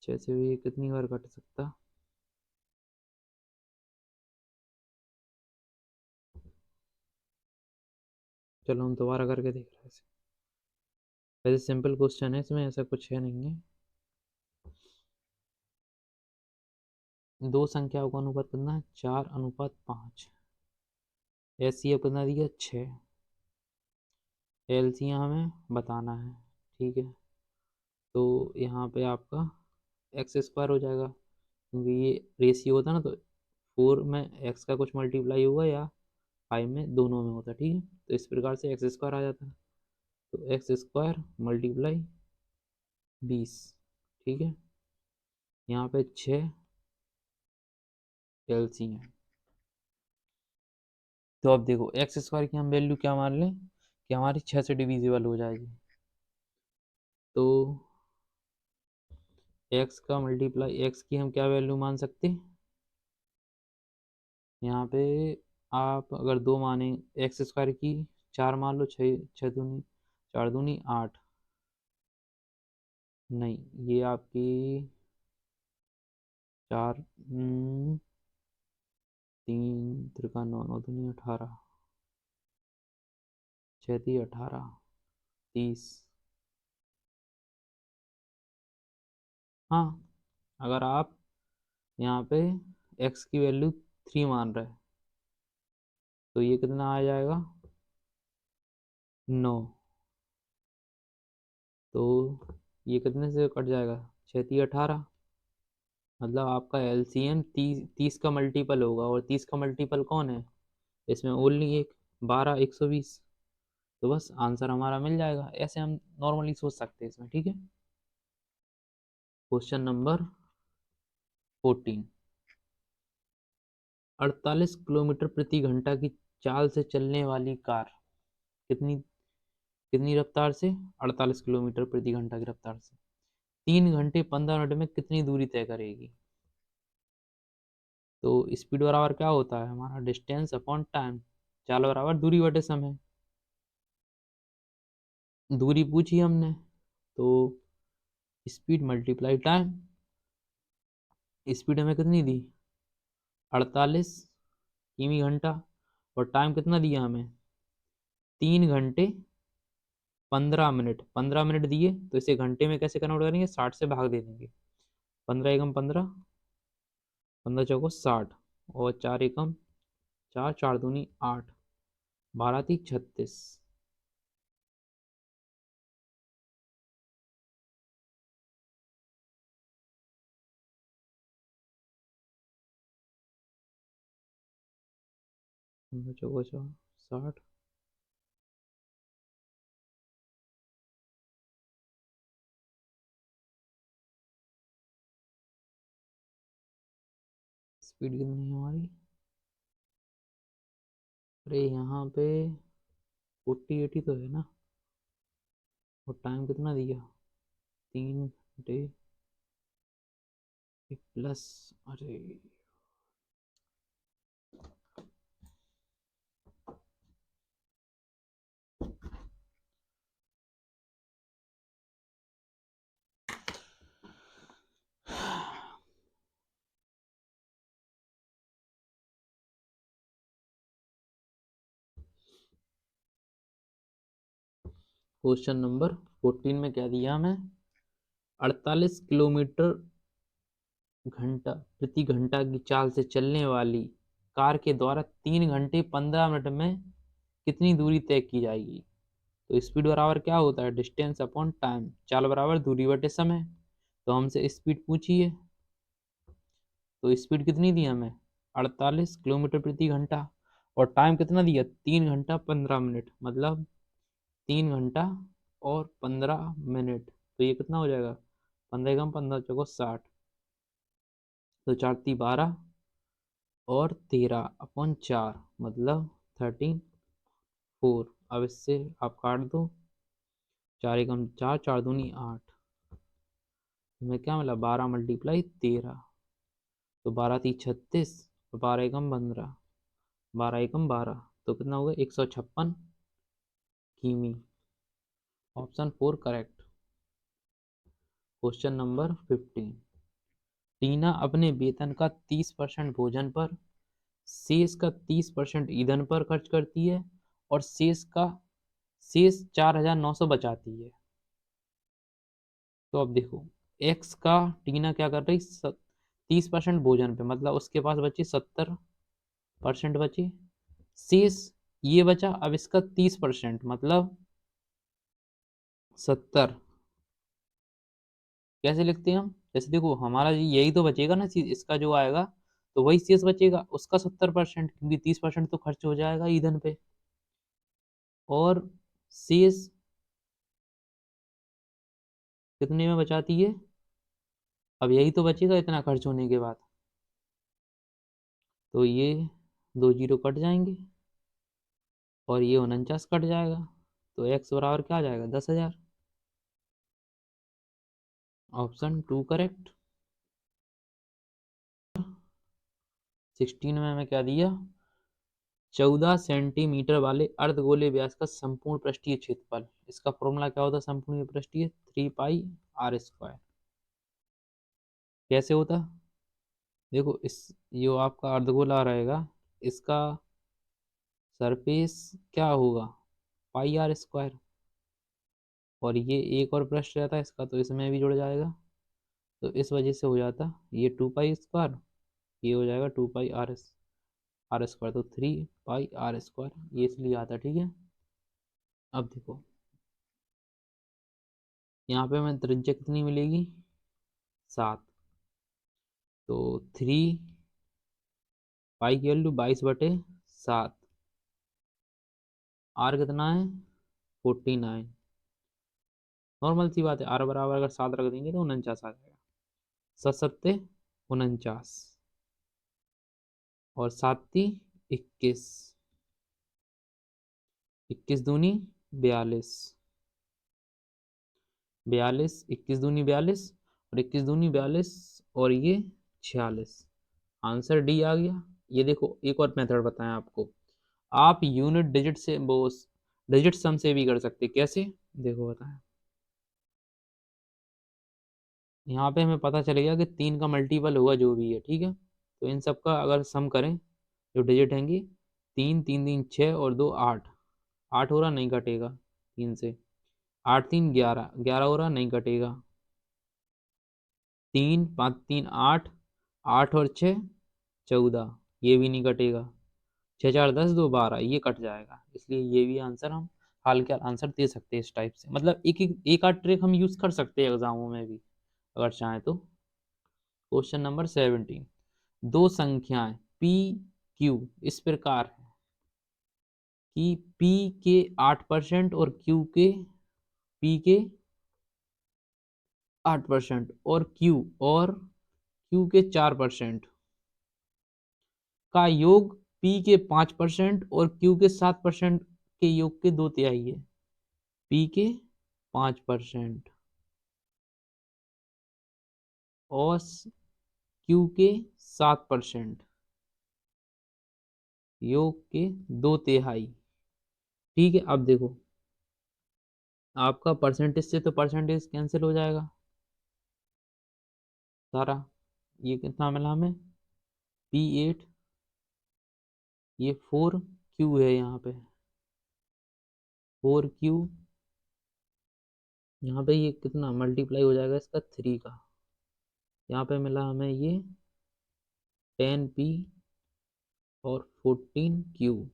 6 से भी कितनी बार कट सकता? चलो हम दोबारा करके देख रहे हैं इसे। वैसे सिंपल क्वेश्चन है, इसमें ऐसा कुछ है नहीं है। दो संख्याओं का अनुपात कितना है? 4:5। एचसीएफ कितना दिया? 6। एलसीएम हमें बताना है। ठीक है, तो यहाँ पे आपका x² हो जाएगा, क्योंकि ये रेशियो होता है ना, तो 4 में x का कुछ मल्टीप्लाई होगा या 5 में, दोनों में होता है। ठीक है, तो इस प्रकार से x² आ जाता है। तो x² मल्टीप्लाई 20। ठीक है, यहाँ पे 6 LCM। तो अब देखो x² की हम वैल्यू क्या मान लें कि हमारी 6 से डिविजिबल हो जाएगी। तो x का मल्टीप्लाई x की हम क्या वैल्यू मान सकते हैं? यहाँ पे आप अगर 2 माने, x² की 4 मान लो, 6 6 दूनी 4 दूनी 8। नहीं, ये आपकी 4 3 त्रिका 9 9 दूनी 18, 6 × 18 30। हाँ, अगर आप यहाँ पे x की वैल्यू 3 मान रहे हैं तो ये कितना आ जाएगा? 9। तो ये कितने से कट जाएगा? 6 × 18। मतलब आपका एलसीएम 30 का मल्टीपल होगा, और 30 का मल्टीपल कौन है इसमें? ओनली एक, 12 120। तो बस आंसर हमारा मिल जाएगा। ऐसे हम नॉर्मली सोच सकते हैं इसमें। ठीक है, क्वेश्चन नंबर 14, 48 किलोमीटर प्रति घंटा की चाल से चलने वाली कार कितनी कितनी रफ्तार से? 48 किलोमीटर प्रति घंटा की रफ्तार से 3 घंटे 15 मिनट में कितनी दूरी तय करेगी? तो स्पीड बराबर क्या होता है हमारा? Distance upon time. चाल बराबर दूरी बटे समय। दूरी पूछी हमने, तो स्पीड मल्टीप्लाई टाइम। स्पीड हमें कितनी दी? 48 किमी घंटा। और टाइम कितना दिया हमें? 3 घंटे 15 मिनट। 15 मिनट दिए तो इसे घंटे में कैसे कन्वर्ट करेंगे? 60 से भाग दे देंगे। 15 एकम 15, 15 चौको 60, और 4 एकम 4, 4 दूनी 8, 12 × 36। पंद्रह चौको 60। स्पीड कितनी है हमारी? अरे यहाँ पे 40 80 तो है ना। और टाइम कितना दिया? 3 घंटे प्लस। अरे क्वेश्चन नंबर 14 में क्या दिया हमें, 48 किलोमीटर घंटा प्रति घंटा की चाल से चलने वाली कार के द्वारा 3 घंटे 15 मिनट में कितनी दूरी तय की जाएगी। तो स्पीड बराबर क्या होता है, डिस्टेंस अपॉन टाइम, चाल बराबर दूरी बटे समय। तो हमसे स्पीड पूछी है, तो स्पीड कितनी दी हमें, 48 किलोमीटर प्रति घंटा, और टाइम कितना दिया, 3 घंटा 15 मिनट, मतलब 3 घंटा और 15 मिनट। तो ये कितना हो जाएगा, 15 कम 15 चौको 60, तो 4×3 = 12 और 13 अपॉन 4 मतलब 13 4। अब इससे आप काट दो, 4×1 = 4, 4×2 = 8, हमें क्या मिला, 12 × 13, तो 12×3 = 36, 12×1 = 15, 12×1 = 12, तो कितना होगा 156 किमी। Option 4 correct. क्वेश्चन नंबर 15, टीना अपने वेतन का 30% भोजन पर, शेष का 30% ईंधन पर खर्च करती है और शेष 4,900 बचाती है। तो अब देखो, एक्स का टीना क्या कर रही, 30% भोजन पे, मतलब उसके पास बची 70% बची, शेष ये बचा, अब इसका 30% मतलब 70। कैसे लिखते हैं हम, जैसे देखो हमारा यही तो बचेगा ना चीज, इसका जो आएगा तो वही शेष बचेगा, उसका 70%, क्योंकि 30% तो खर्च हो जाएगा ईंधन पे, और शेष कितने में बचाती है, अब यही तो बचेगा इतना खर्च होने के बाद, तो ये 2 जीरो कट जाएंगे और ये 49 कट जाएगा, तो एक्स बराबर क्या आ जाएगा, 10,000। Option 2 correct. 16 में हमें क्या दिया, 14 सेंटीमीटर वाले अर्धगोले व्यास का संपूर्ण पृष्ठीय क्षेत्रफल, इसका फॉर्मूला क्या होता है, संपूर्ण पृष्ठीय 3πr²। कैसे होता, देखो इस जो आपका अर्धगोला रहेगा, इसका सरफेस क्या होगा, πr², और ये एक और पृष्ठ रहता है इसका, तो इसमें भी जुड़ जाएगा, तो इस वजह से हो जाता ये 2π², ये हो जाएगा 2πr², तो 3πr², ये इसलिए आता, ठीक है। अब देखो यहाँ पे हमें त्रिज्या कितनी मिलेगी, 7, तो 3π की वैल्यू 22/7, आर कितना है 49। नॉर्मल सी बात है, आर बराबर अगर 7 रख देंगे तो 49 आ जाएगा, 7×7 = 49 और 7×3 = 21, 21×2 = 42, 42, 21×2 = 42 और 21×2 = 42 और ये 46, आंसर डी आ गया। ये देखो एक और मेथड बताएं आपको, आप यूनिट डिजिट से वो डिजिट सम से भी कर सकते, कैसे देखो बताएं। यहाँ पे हमें पता चलेगा कि 3 का मल्टीपल होगा जो भी है, ठीक है, तो इन सब का अगर सम करें जो डिजिट हैंगी, 3 3 3 6 और 2 8, 8 हो रहा नहीं कटेगा 3 से, 8×3 11, 11 हो रहा नहीं कटेगा, 3 5 3 8, 8 और 6 14, ये भी नहीं कटेगा, 6×4 = 10, 2 12, ये कट जाएगा, इसलिए ये भी आंसर हम हाल के आंसर दे सकते हैं इस टाइप से, मतलब एक आध ट्रिक हम यूज कर सकते हैं एग्जामों में भी अगर चाहें तो। क्वेश्चन नंबर 17, दो संख्याएं पी क्यू इस प्रकार है कि पी के 8% और पी के 8% और क्यू के 4% का योग पी के 5% और क्यू के 7% के योग के 2/3 है। पी के 5% और क्यू के 7% योग के 2/3, ठीक है। अब देखो आपका परसेंटेज से तो परसेंटेज कैंसिल हो जाएगा सारा, ये कितना मिला हमें, P8, ये 4Q है, यहाँ पे 4Q यहाँ पे ये कितना मल्टीप्लाई हो जाएगा इसका 3 का। यहाँ पे मिला हमें ये 10p और 14q।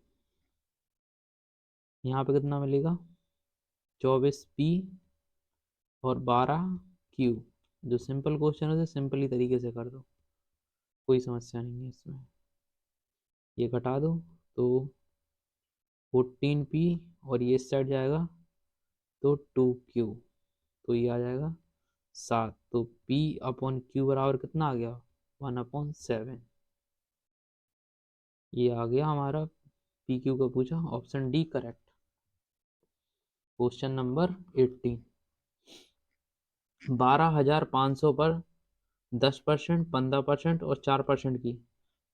यहाँ पे कितना मिलेगा 24p और 12q। जो सिंपल क्वेश्चन है उसे सिंपल ही तरीके से कर दो, कोई समस्या नहीं है इसमें। ये घटा दो तो 14p और ये इस साइड जाएगा तो 2q, तो ये आ जाएगा 7। तो p अपॉन q बराबर कितना आ गया 1/7। ये आ गया हमारा पी क्यू का पूछा, option D correct. Question number 18। 12,500 पर 10%, 15% और 4% की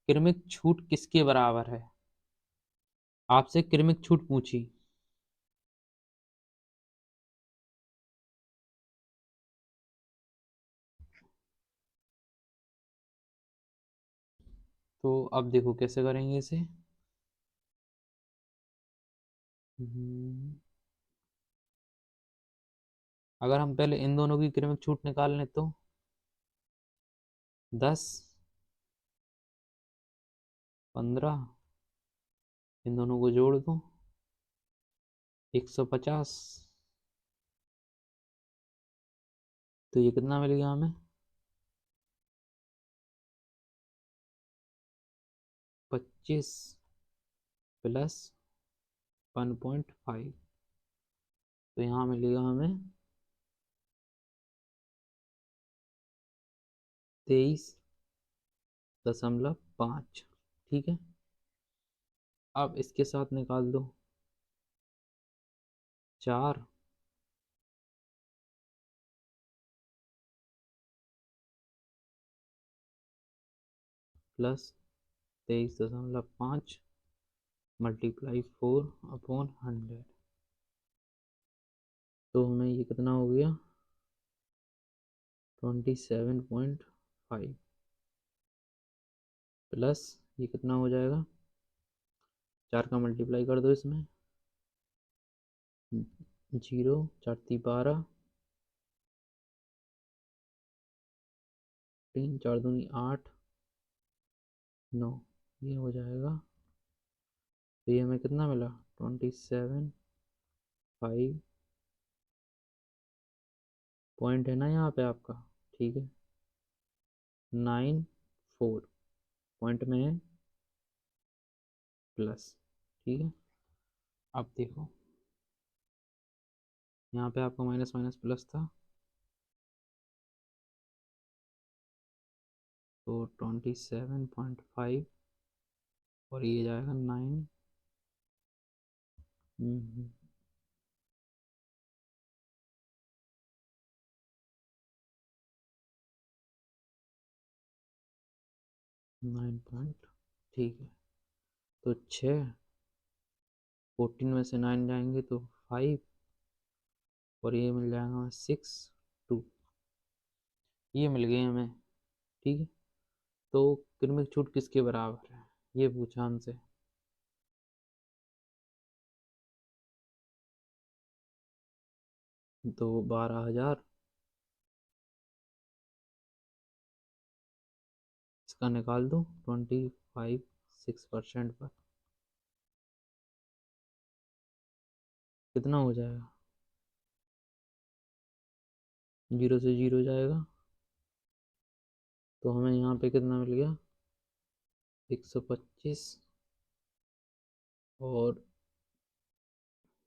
क्रमिक छूट किसके बराबर है? आपसे क्रमिक छूट पूछी। तो अब देखो कैसे करेंगे इसे। अगर हम पहले इन दोनों की क्रमिक छूट निकाल लें तो 10, 15, इन दोनों को जोड़ दो 150। तो ये कितना मिल गया हमें 25 प्लस 1.5। तो यहाँ मिलेगा हमें 23.5। ठीक है, अब इसके साथ निकाल दो 4 प्लस 23.5 मल्टीप्लाई 4/100। तो हमें ये कितना हो गया 27.5 प्लस ये कितना हो जाएगा 4 का मल्टीप्लाई कर दो इसमें 0 4 12 3 4 दूनी 8 9, ये हो जाएगा। तो ये हमें कितना मिला 27.5 पॉइंट है ना यहाँ पे आपका। ठीक है 94 पॉइंट में है प्लस। ठीक है, अब देखो यहाँ पे आपका माइनस माइनस प्लस था तो 27.5 और ये जाएगा 9। 9 पॉइंट। ठीक है, तो 6, 14 में से 9 जाएंगे तो 5 और ये मिल जाएगा हमें 6 2। ये मिल गए हमें। ठीक है, तो क्रमिक छूट किसके बराबर है ये पूछा हमसे। तो 12,000 इसका निकाल दो 25 6% पर कितना हो जाएगा 0 से 0 जाएगा तो हमें यहाँ पे कितना मिल गया 125 और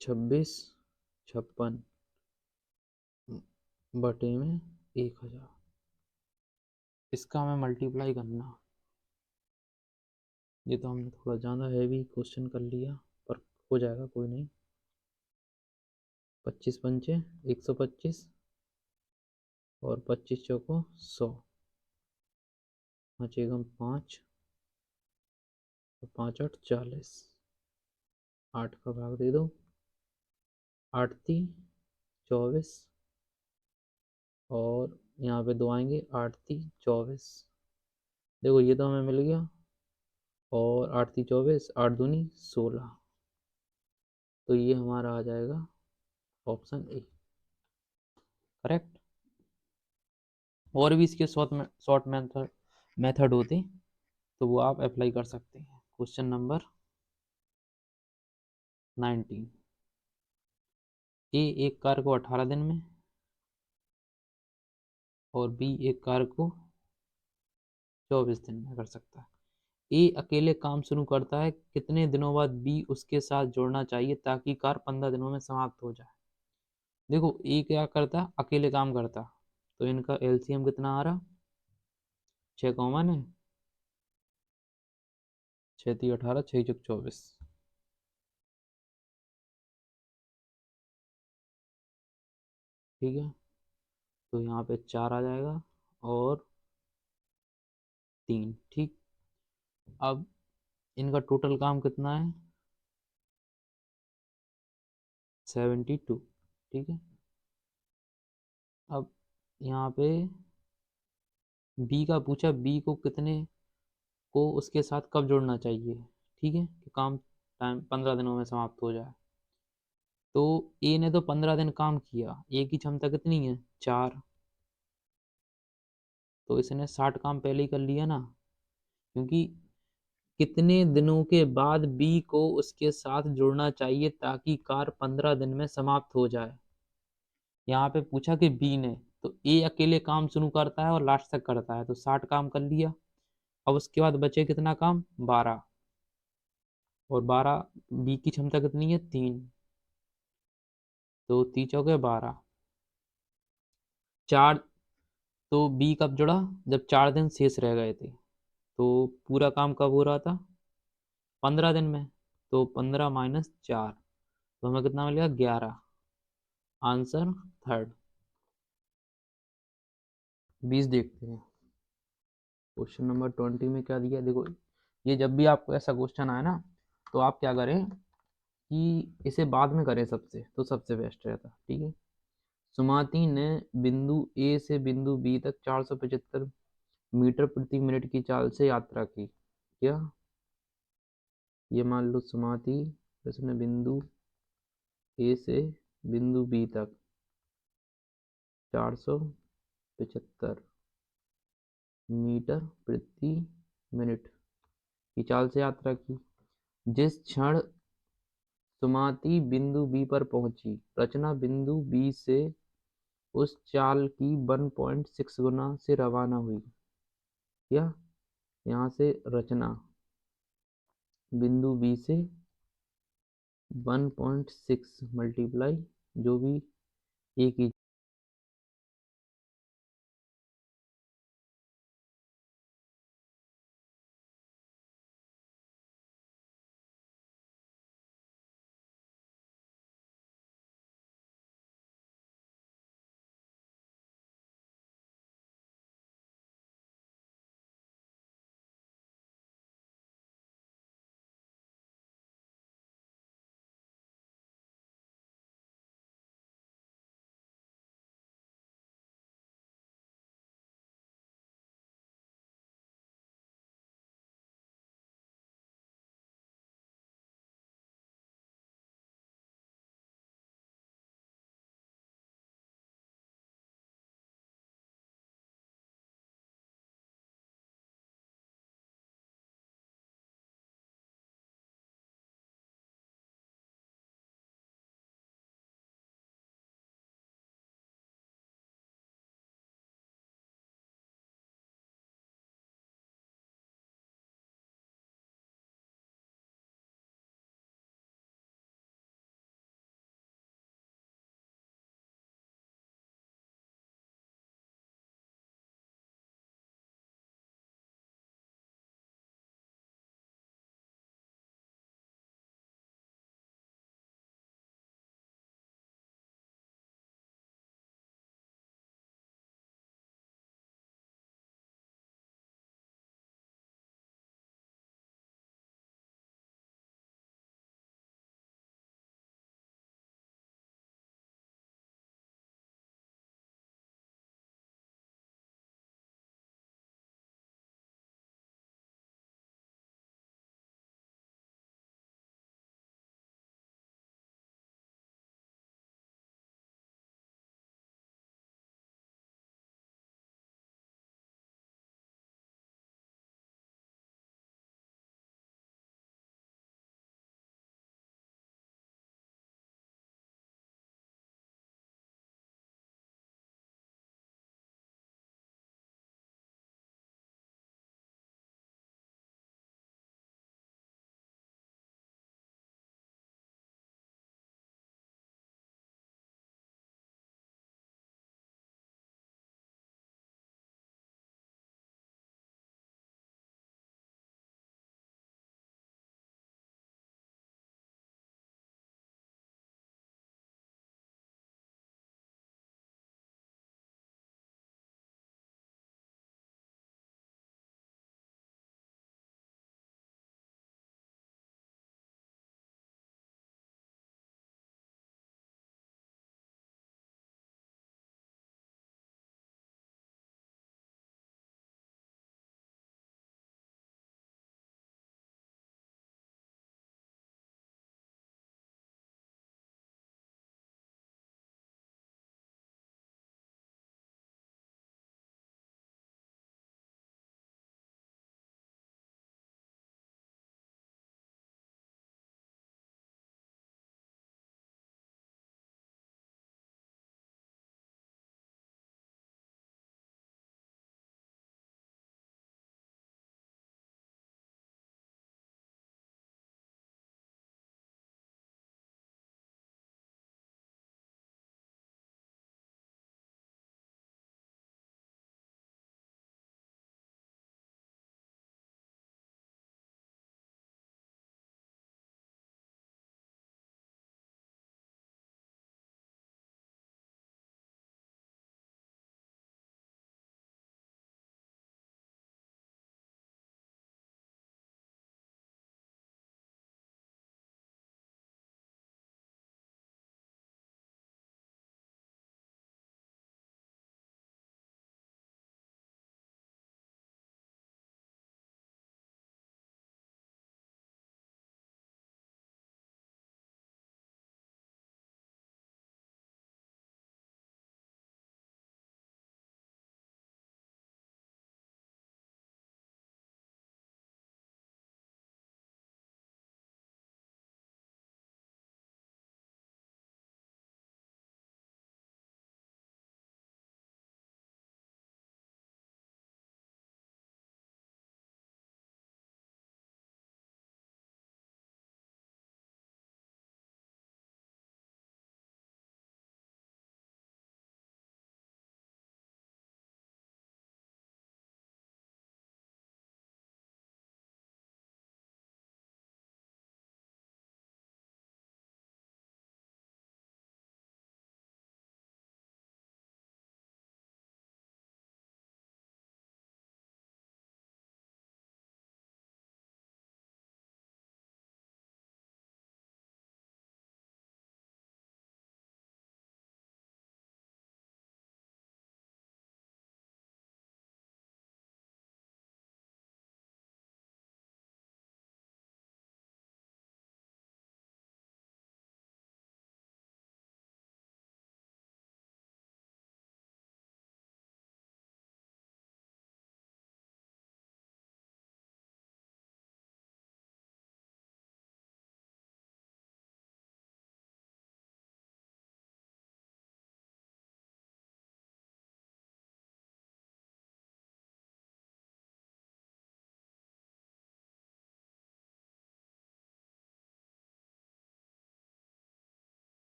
26 56 बटे में 1,000। इसका हमें मल्टीप्लाई करना। ये तो हमने थोड़ा ज़्यादा हैवी क्वेश्चन कर लिया पर हो जाएगा कोई नहीं। 25 पंचे 125 और 25 चौको 100, 5 एकम 5 और 5 8 40। 8 का भाग दे दो 8 3 24 और यहाँ पे 2 आएंगे 8 3 24। देखो ये तो हमें मिल गया और 8 3 24 8 दूनी 16। तो ये हमारा आ जाएगा ऑप्शन ए। करेक्ट। और भी इसके शॉर्ट मेथड होते तो वो आप अप्लाई कर सकते हैं। Question number 19। ए एक कार को 18 दिन में और बी एक कार को 24 दिन में कर सकता है। ए अकेले काम शुरू करता है, कितने दिनों बाद बी उसके साथ जोड़ना चाहिए ताकि कार 15 दिनों में समाप्त हो जाए। देखो ए क्या करता, अकेले काम करता, तो इनका एलसीएम कितना आ रहा, 6 कॉमन है, 6 × 18, 6 × 24, ठीक है। तो यहाँ पे 4 आ जाएगा और 3, ठीक। अब इनका टोटल काम कितना है, 72, ठीक है। अब यहाँ पे बी का पूछा, बी को कितने को उसके साथ कब जोड़ना चाहिए, ठीक है, कि काम टाइम 15 दिनों में समाप्त हो जाए। तो ए ने तो 15 दिन काम किया, ए की क्षमता कितनी है, 4, तो इसने 60 काम पहले ही कर लिया ना, क्योंकि कितने दिनों के बाद बी को उसके साथ जुड़ना चाहिए ताकि कार 15 दिन में समाप्त हो जाए। यहाँ पे पूछा कि बी ने, तो ए अकेले काम शुरू करता है और लास्ट तक करता है, तो 60 काम कर लिया। अब उसके बाद बचे कितना काम, 12, और 12, बी की क्षमता कितनी है, 3, तो 3 चौके 12, 4, तो बी कब जुड़ा, जब 4 दिन शेष रह गए थे, तो पूरा काम कब हो रहा था, 15 दिन में, तो 15 - 4, तो हमें कितना मिलेगा, 11, आंसर थर्ड। 20 देखते हैं। क्वेश्चन नंबर 20 में क्या दिया, देखो ये जब भी आपको ऐसा क्वेश्चन आए ना, तो आप क्या करें कि इसे बाद में करें सबसे, तो सबसे बेस्ट रहता, ठीक है। सुमाति ने बिंदु ए से बिंदु बी तक 475 मीटर प्रति मिनट की चाल से यात्रा की, क्या, ये मान लो सुमाति, उसने बिंदु ए से बिंदु बी तक 475 मीटर प्रति मिनट की चाल से यात्रा की। जिस क्षण सुमाति बिंदु बी पर पहुंची, रचना बिंदु बी से उस चाल की 1.6 गुना से रवाना हुई, या यहाँ से रचना बिंदु बी से 1.6 मल्टीप्लाई जो भी ए की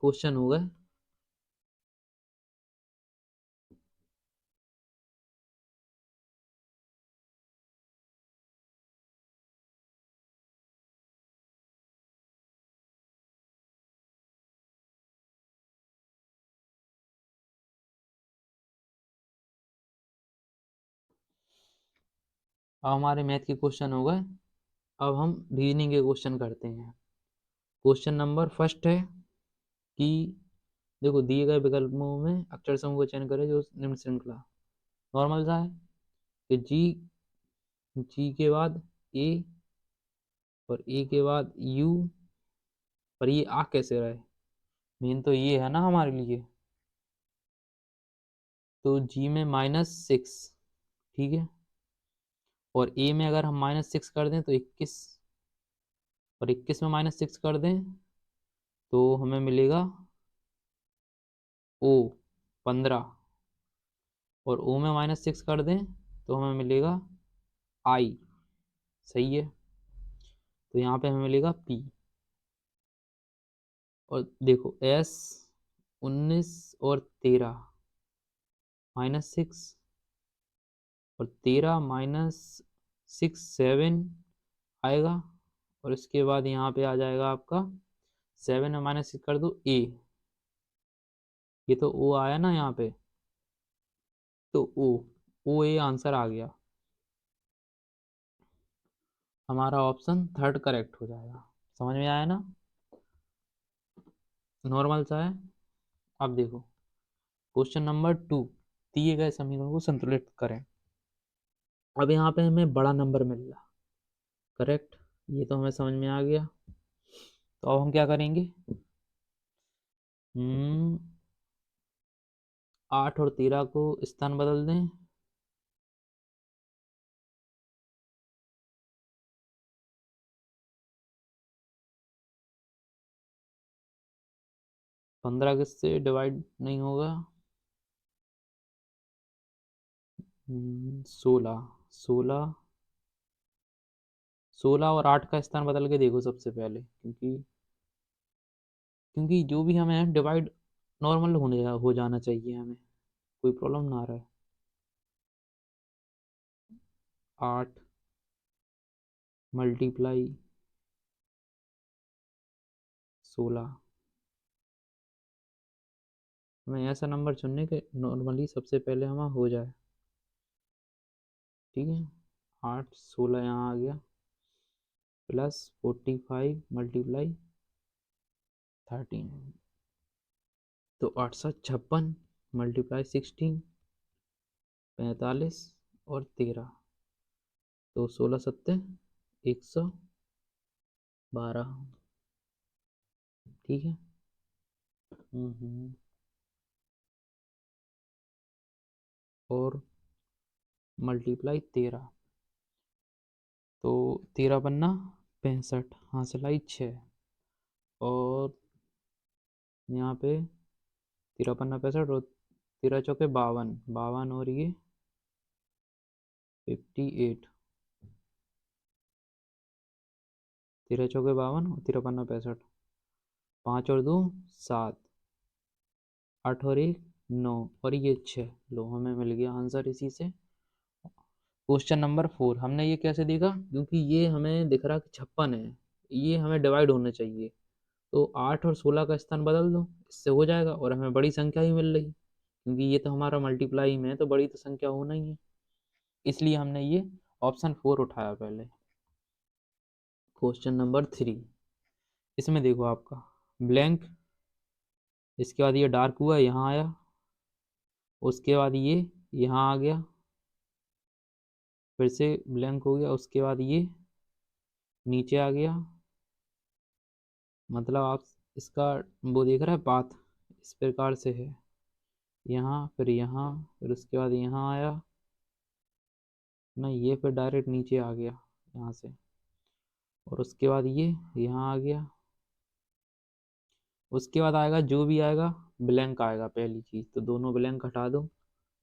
क्वेश्चन हो गए। अब हमारे मैथ के क्वेश्चन हो गए। अब हम रीजनिंग के क्वेश्चन करते हैं। क्वेश्चन नंबर फर्स्ट है कि देखो दिए गए विकल्पों में अक्षर समूह को चयन करें जो निम्न श्रृंखला। नॉर्मल सा है कि जी, जी के बाद ए और ए के बाद यू, पर ये आ कैसे रहे? मेन तो ये है ना हमारे लिए। तो जी में -6, ठीक है, और ए में अगर हम -6 कर दें तो 21, और 21 में -6 कर दें तो हमें मिलेगा ओ 15, और ओ में -6 कर दें तो हमें मिलेगा आई। सही है, तो यहाँ पे हमें मिलेगा पी। और देखो एस 19 और 13 -6, और 13 -6 7 आएगा, और इसके बाद यहाँ पे आ जाएगा आपका 7 में -6 कर दो ए, ये तो ओ आया ना यहाँ पे, तो ओ ए आंसर आ गया। हमारा ऑप्शन थर्ड करेक्ट हो जाएगा। समझ में आया ना? नॉर्मल सा है। अब देखो क्वेश्चन नंबर 2, दिए गए समीकरण को संतुलित करें। अब यहाँ पे हमें बड़ा नंबर मिल रहा, करेक्ट, ये तो हमें समझ में आ गया। तो अब हम क्या करेंगे, 8 और 13 को स्थान बदल दें। 15 किससे डिवाइड नहीं होगा? 16, 16, 16 और 8 का स्थान बदल के देखो सबसे पहले, क्योंकि जो भी हमें डिवाइड नॉर्मल होने हो जाना चाहिए, हमें कोई प्रॉब्लम ना रहे। 8 मल्टीप्लाई 16, हमें ऐसा नंबर चुनने के नॉर्मली सबसे पहले हमारा हो जाए, ठीक है। 8 16 यहाँ आ गया, प्लस 45 मल्टीप्लाई 13, तो 8 7 56 मल्टीप्लाई 16 45 और 13, तो 16 सत्ते 112, ठीक है। और मल्टीप्लाई 13, तो 13 पन्ना 65, हासिलाई 6, और यहाँ पे 13 पन्ना 65 और 13 चौके 52, 52 और ये 58, 13 चौके 52 और 13 पन्ना 65, 5 और 2 7, 8 और 1 9, और ये 6। लो हमें मिल गया आंसर इसी से। क्वेश्चन नंबर 4, हमने ये कैसे देखा, क्योंकि ये हमें दिख रहा कि 56 है, ये हमें डिवाइड होने चाहिए, तो 8 और 16 का स्थान बदल दो, इससे हो जाएगा, और हमें बड़ी संख्या ही मिल रही, क्योंकि ये तो हमारा मल्टीप्लाई में है तो बड़ी तो संख्या होना ही है, इसलिए हमने ये ऑप्शन 4 उठाया पहले। क्वेश्चन नंबर 3, इसमें देखो आपका ब्लैंक, इसके बाद ये डार्क हुआ यहाँ आया, उसके बाद ये यहाँ आ गया, फिर से ब्लैंक हो गया, उसके बाद ये नीचे आ गया, मतलब आप इसका वो देख रहे हैं पाथ, इस प्रकार से है, यहाँ फिर उसके बाद यहाँ आया ना, ये फिर डायरेक्ट नीचे आ गया यहाँ से, और उसके बाद ये यहाँ आ गया, उसके बाद आएगा जो भी आएगा ब्लैंक आएगा पहली चीज, तो दोनों ब्लैंक हटा दो,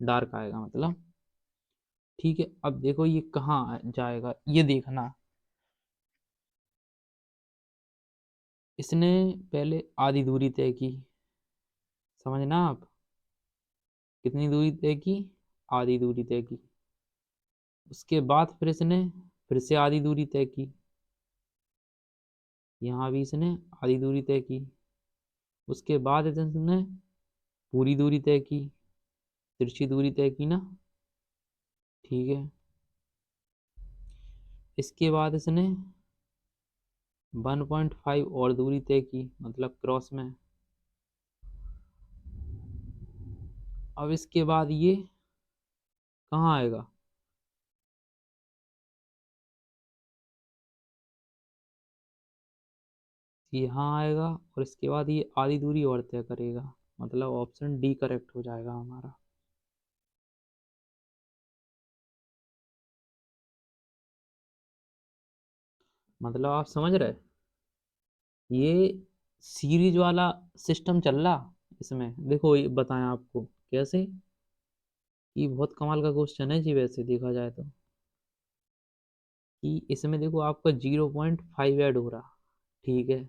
डार्क आएगा मतलब, ठीक है। अब देखो ये कहाँ जाएगा ये देखना, इसने पहले आधी दूरी तय की, समझना आप, कितनी दूरी तय की, आधी दूरी तय की। उसके बाद फिर इसने फिर से आधी दूरी तय की, यहाँ भी इसने आधी दूरी तय की। उसके बाद इसने पूरी दूरी तय की, तिरछी दूरी तय की ना, ठीक है। इसके बाद इसने 1.5 और दूरी तय की, मतलब क्रॉस में। अब इसके बाद ये कहाँ आएगा, यहाँ आएगा, और इसके बाद ये आधी दूरी और तय करेगा, मतलब ऑप्शन डी करेक्ट हो जाएगा हमारा। मतलब आप समझ रहे, ये सीरीज वाला सिस्टम चल रहा इसमें। देखो ये बताएं आपको कैसे, ये बहुत कमाल का क्वेश्चन है जी वैसे देखा जाए तो। कि इसमें देखो आपका 0.5 ऐड हो रहा, ठीक है,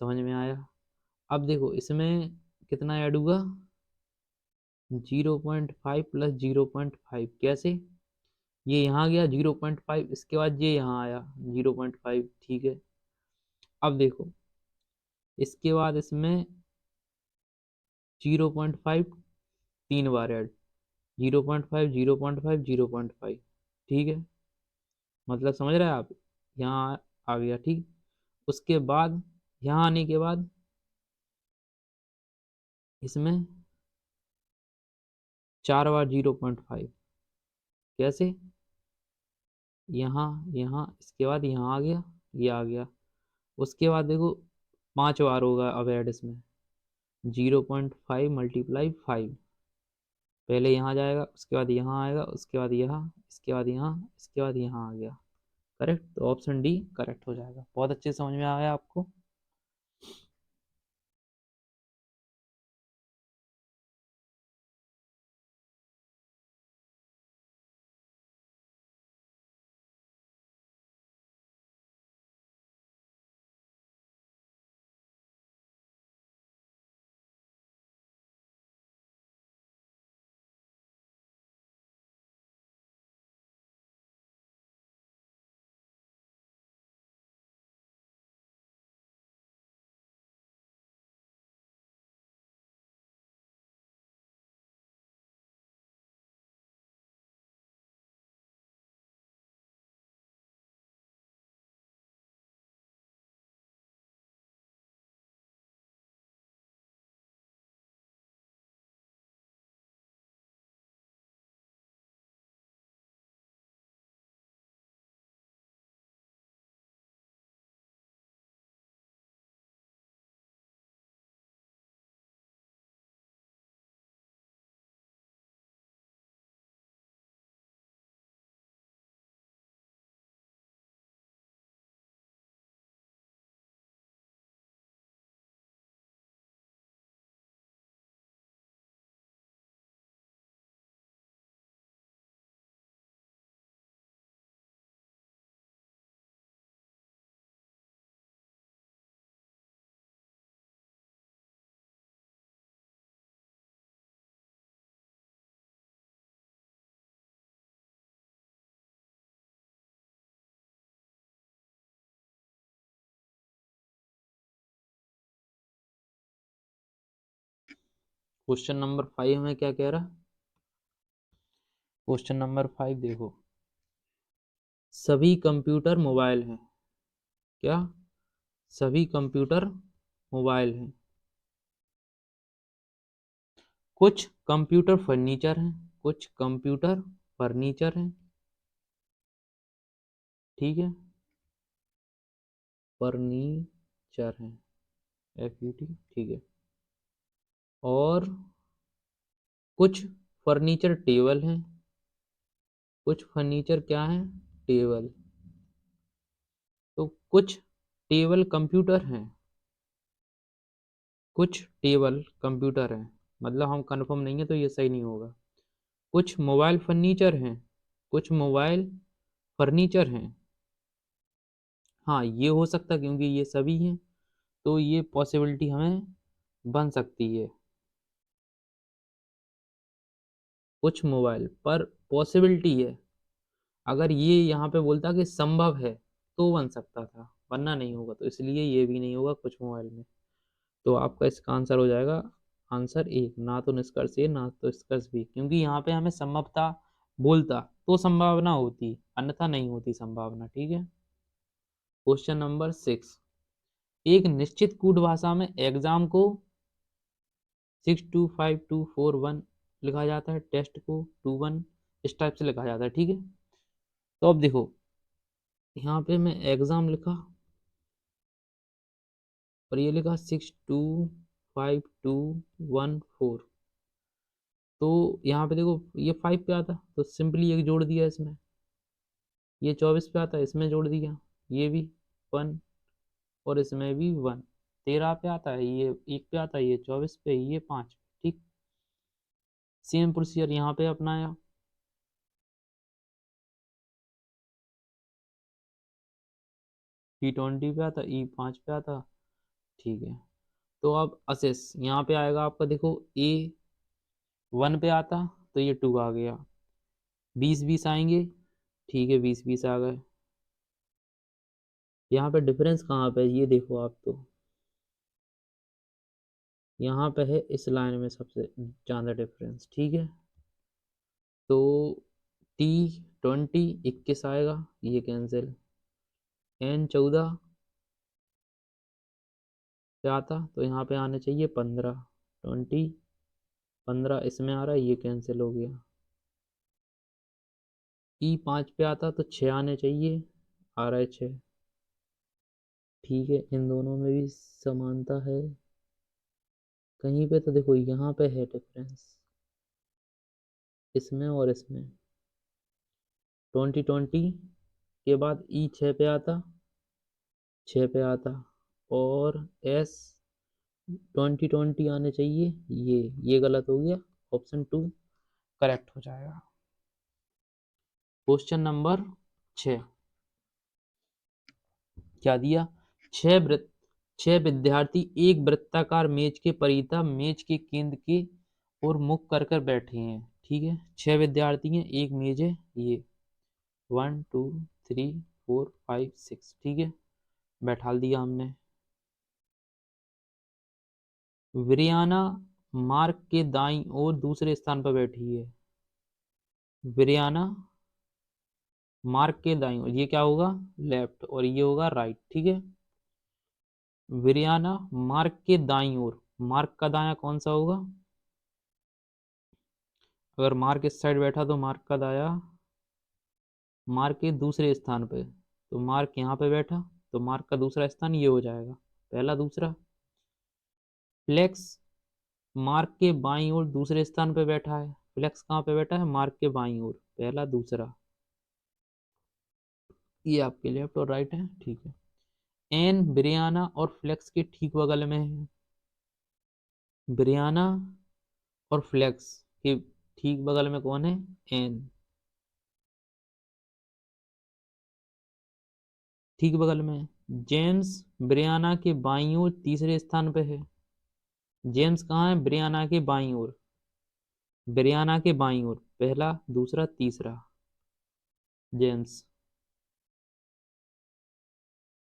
समझ में आया। अब देखो इसमें कितना ऐड हुआ, 0.5 प्लस 0.5, कैसे, ये यहाँ गया 0.5, इसके बाद ये यहाँ आया 0.5, ठीक है। अब देखो इसके बाद इसमें 0.5 तीन बार ऐड, 0.5 0.5 0.5, ठीक है, मतलब समझ रहे हैं आप, यहाँ आ गया, ठीक। उसके बाद यहाँ आने के बाद इसमें 4 बार 0.5, कैसे, यहाँ यहाँ, इसके बाद यहाँ आ गया, ये आ गया। उसके बाद देखो 5 बार होगा अब ऐड इसमें, 0.5 मल्टीप्लाई 5, पहले यहाँ जाएगा, उसके बाद यहाँ आएगा, उसके बाद यहाँ, इसके बाद यहाँ, इसके बाद यहाँ आ गया, करेक्ट। तो ऑप्शन डी करेक्ट हो जाएगा। बहुत अच्छे से समझ में आया आपको। क्वेश्चन नंबर 5 में क्या कह रहा, क्वेश्चन नंबर 5 देखो, सभी कंप्यूटर मोबाइल हैं, क्या, सभी कंप्यूटर मोबाइल हैं, कुछ कंप्यूटर फर्नीचर हैं, कुछ कंप्यूटर फर्नीचर हैं, ठीक है, फर्नीचर हैं, FUT, ठीक है। और कुछ फर्नीचर टेबल हैं, कुछ फर्नीचर क्या है, टेबल। तो कुछ टेबल कंप्यूटर हैं, कुछ टेबल कंप्यूटर हैं, मतलब हम कंफर्म नहीं है तो ये सही नहीं होगा। कुछ मोबाइल फर्नीचर हैं, कुछ मोबाइल फर्नीचर हैं, हाँ ये हो सकता है क्योंकि ये सभी हैं, तो ये पॉसिबिलिटी हमें बन सकती है। कुछ मोबाइल पर पॉसिबिलिटी है, अगर ये यहाँ पे बोलता कि संभव है तो बन सकता था, वरना नहीं होगा, तो इसलिए ये भी नहीं होगा कुछ मोबाइल में। तो आपका इसका आंसर हो जाएगा आंसर ए, ना तो निष्कर्ष ए ना तो निष्कर्ष बी, क्योंकि यहाँ पे हमें संभवता बोलता तो संभावना होती, अन्यथा नहीं होती संभावना। ठीक है। क्वेश्चन नंबर 6, एक निश्चित कूट भाषा में एग्जाम को 625241 लिखा जाता है, टेस्ट को 21 इस टाइप से लिखा जाता है। ठीक है। तो अब देखो यहाँ पे मैं एग्जाम लिखा और ये लिखा 625214, तो यहाँ पे देखो ये 5 पे आता तो सिंपली एक जोड़ दिया इसमें, ये 24 पे आता है इसमें जोड़ दिया, ये भी 1 और इसमें भी 1, 13 पे आता है, ये 1 पे आता है, ये 24 पे, ये 5। ठीक। सेम प्रोसीजर यहाँ पे अपनाया। T20 पे आता, E5 पे आता। ठीक है। तो अब असेस यहाँ पे आएगा आपका, देखो A1 पे आता तो ये 2 आ गया, 20 20 आएंगे। ठीक है, 20 20 आ गए। यहाँ पे डिफरेंस कहाँ पे है ये देखो आप, तो यहाँ पे है इस लाइन में सबसे ज़्यादा डिफरेंस। ठीक है। तो T20 21 आएगा, ये कैंसिल, N14 पे आता तो यहाँ पे आने चाहिए 15, 20 15 इसमें आ रहा है, ये कैंसिल हो गया। E5 पे आता तो 6 आने चाहिए, आ रहा है 6। ठीक है, इन दोनों में भी समानता है, कहीं पे तो देखो यहाँ पे है डिफरेंस इसमें और इसमें। 2020 के बाद E6 पे आता, 6 पे आता, और S2020 आने चाहिए, ये गलत हो गया, ऑप्शन 2 करेक्ट हो जाएगा। क्वेश्चन नंबर 6 क्या दिया, छह विद्यार्थी एक वृत्ताकार मेज के परिता मेज के केंद्र की ओर मुख कर कर बैठे हैं। ठीक है, 6 विद्यार्थी हैं, एक मेज है, ये 1 2 3 4 5 6। ठीक है, बैठा दिया हमने। विरियाना मार्क के दाईं ओर दूसरे स्थान पर बैठी है। विरियाना मार्क के दाईं ओर, ये क्या होगा लेफ्ट और ये होगा राइट। ठीक है, विरियाना मार्क के दाईं ओर, मार्क का दायां कौन सा होगा, अगर मार्क इस साइड बैठा तो मार्क का दाया, मार्क के दूसरे स्थान पे, तो मार्क यहाँ पे बैठा तो मार्क का दूसरा स्थान ये हो जाएगा, पहला दूसरा। फ्लेक्स मार्क के बाईं ओर दूसरे स्थान पे बैठा है, फ्लेक्स कहाँ पे बैठा है, मार्क के बाईं ओर, पहला दूसरा, ये आपके लेफ्ट और राइट है। ठीक है। एन ब्रियाना और फ्लेक्स के ठीक बगल में है, ब्रियाना और फ्लेक्स के ठीक बगल में कौन है, एन, ठीक बगल में। जेम्स ब्रियाना के बाईं ओर तीसरे स्थान पे है, जेम्स कहाँ है, ब्रियाना के बाईं ओर, ब्रियाना के बाईं ओर, पहला दूसरा तीसरा, जेम्स।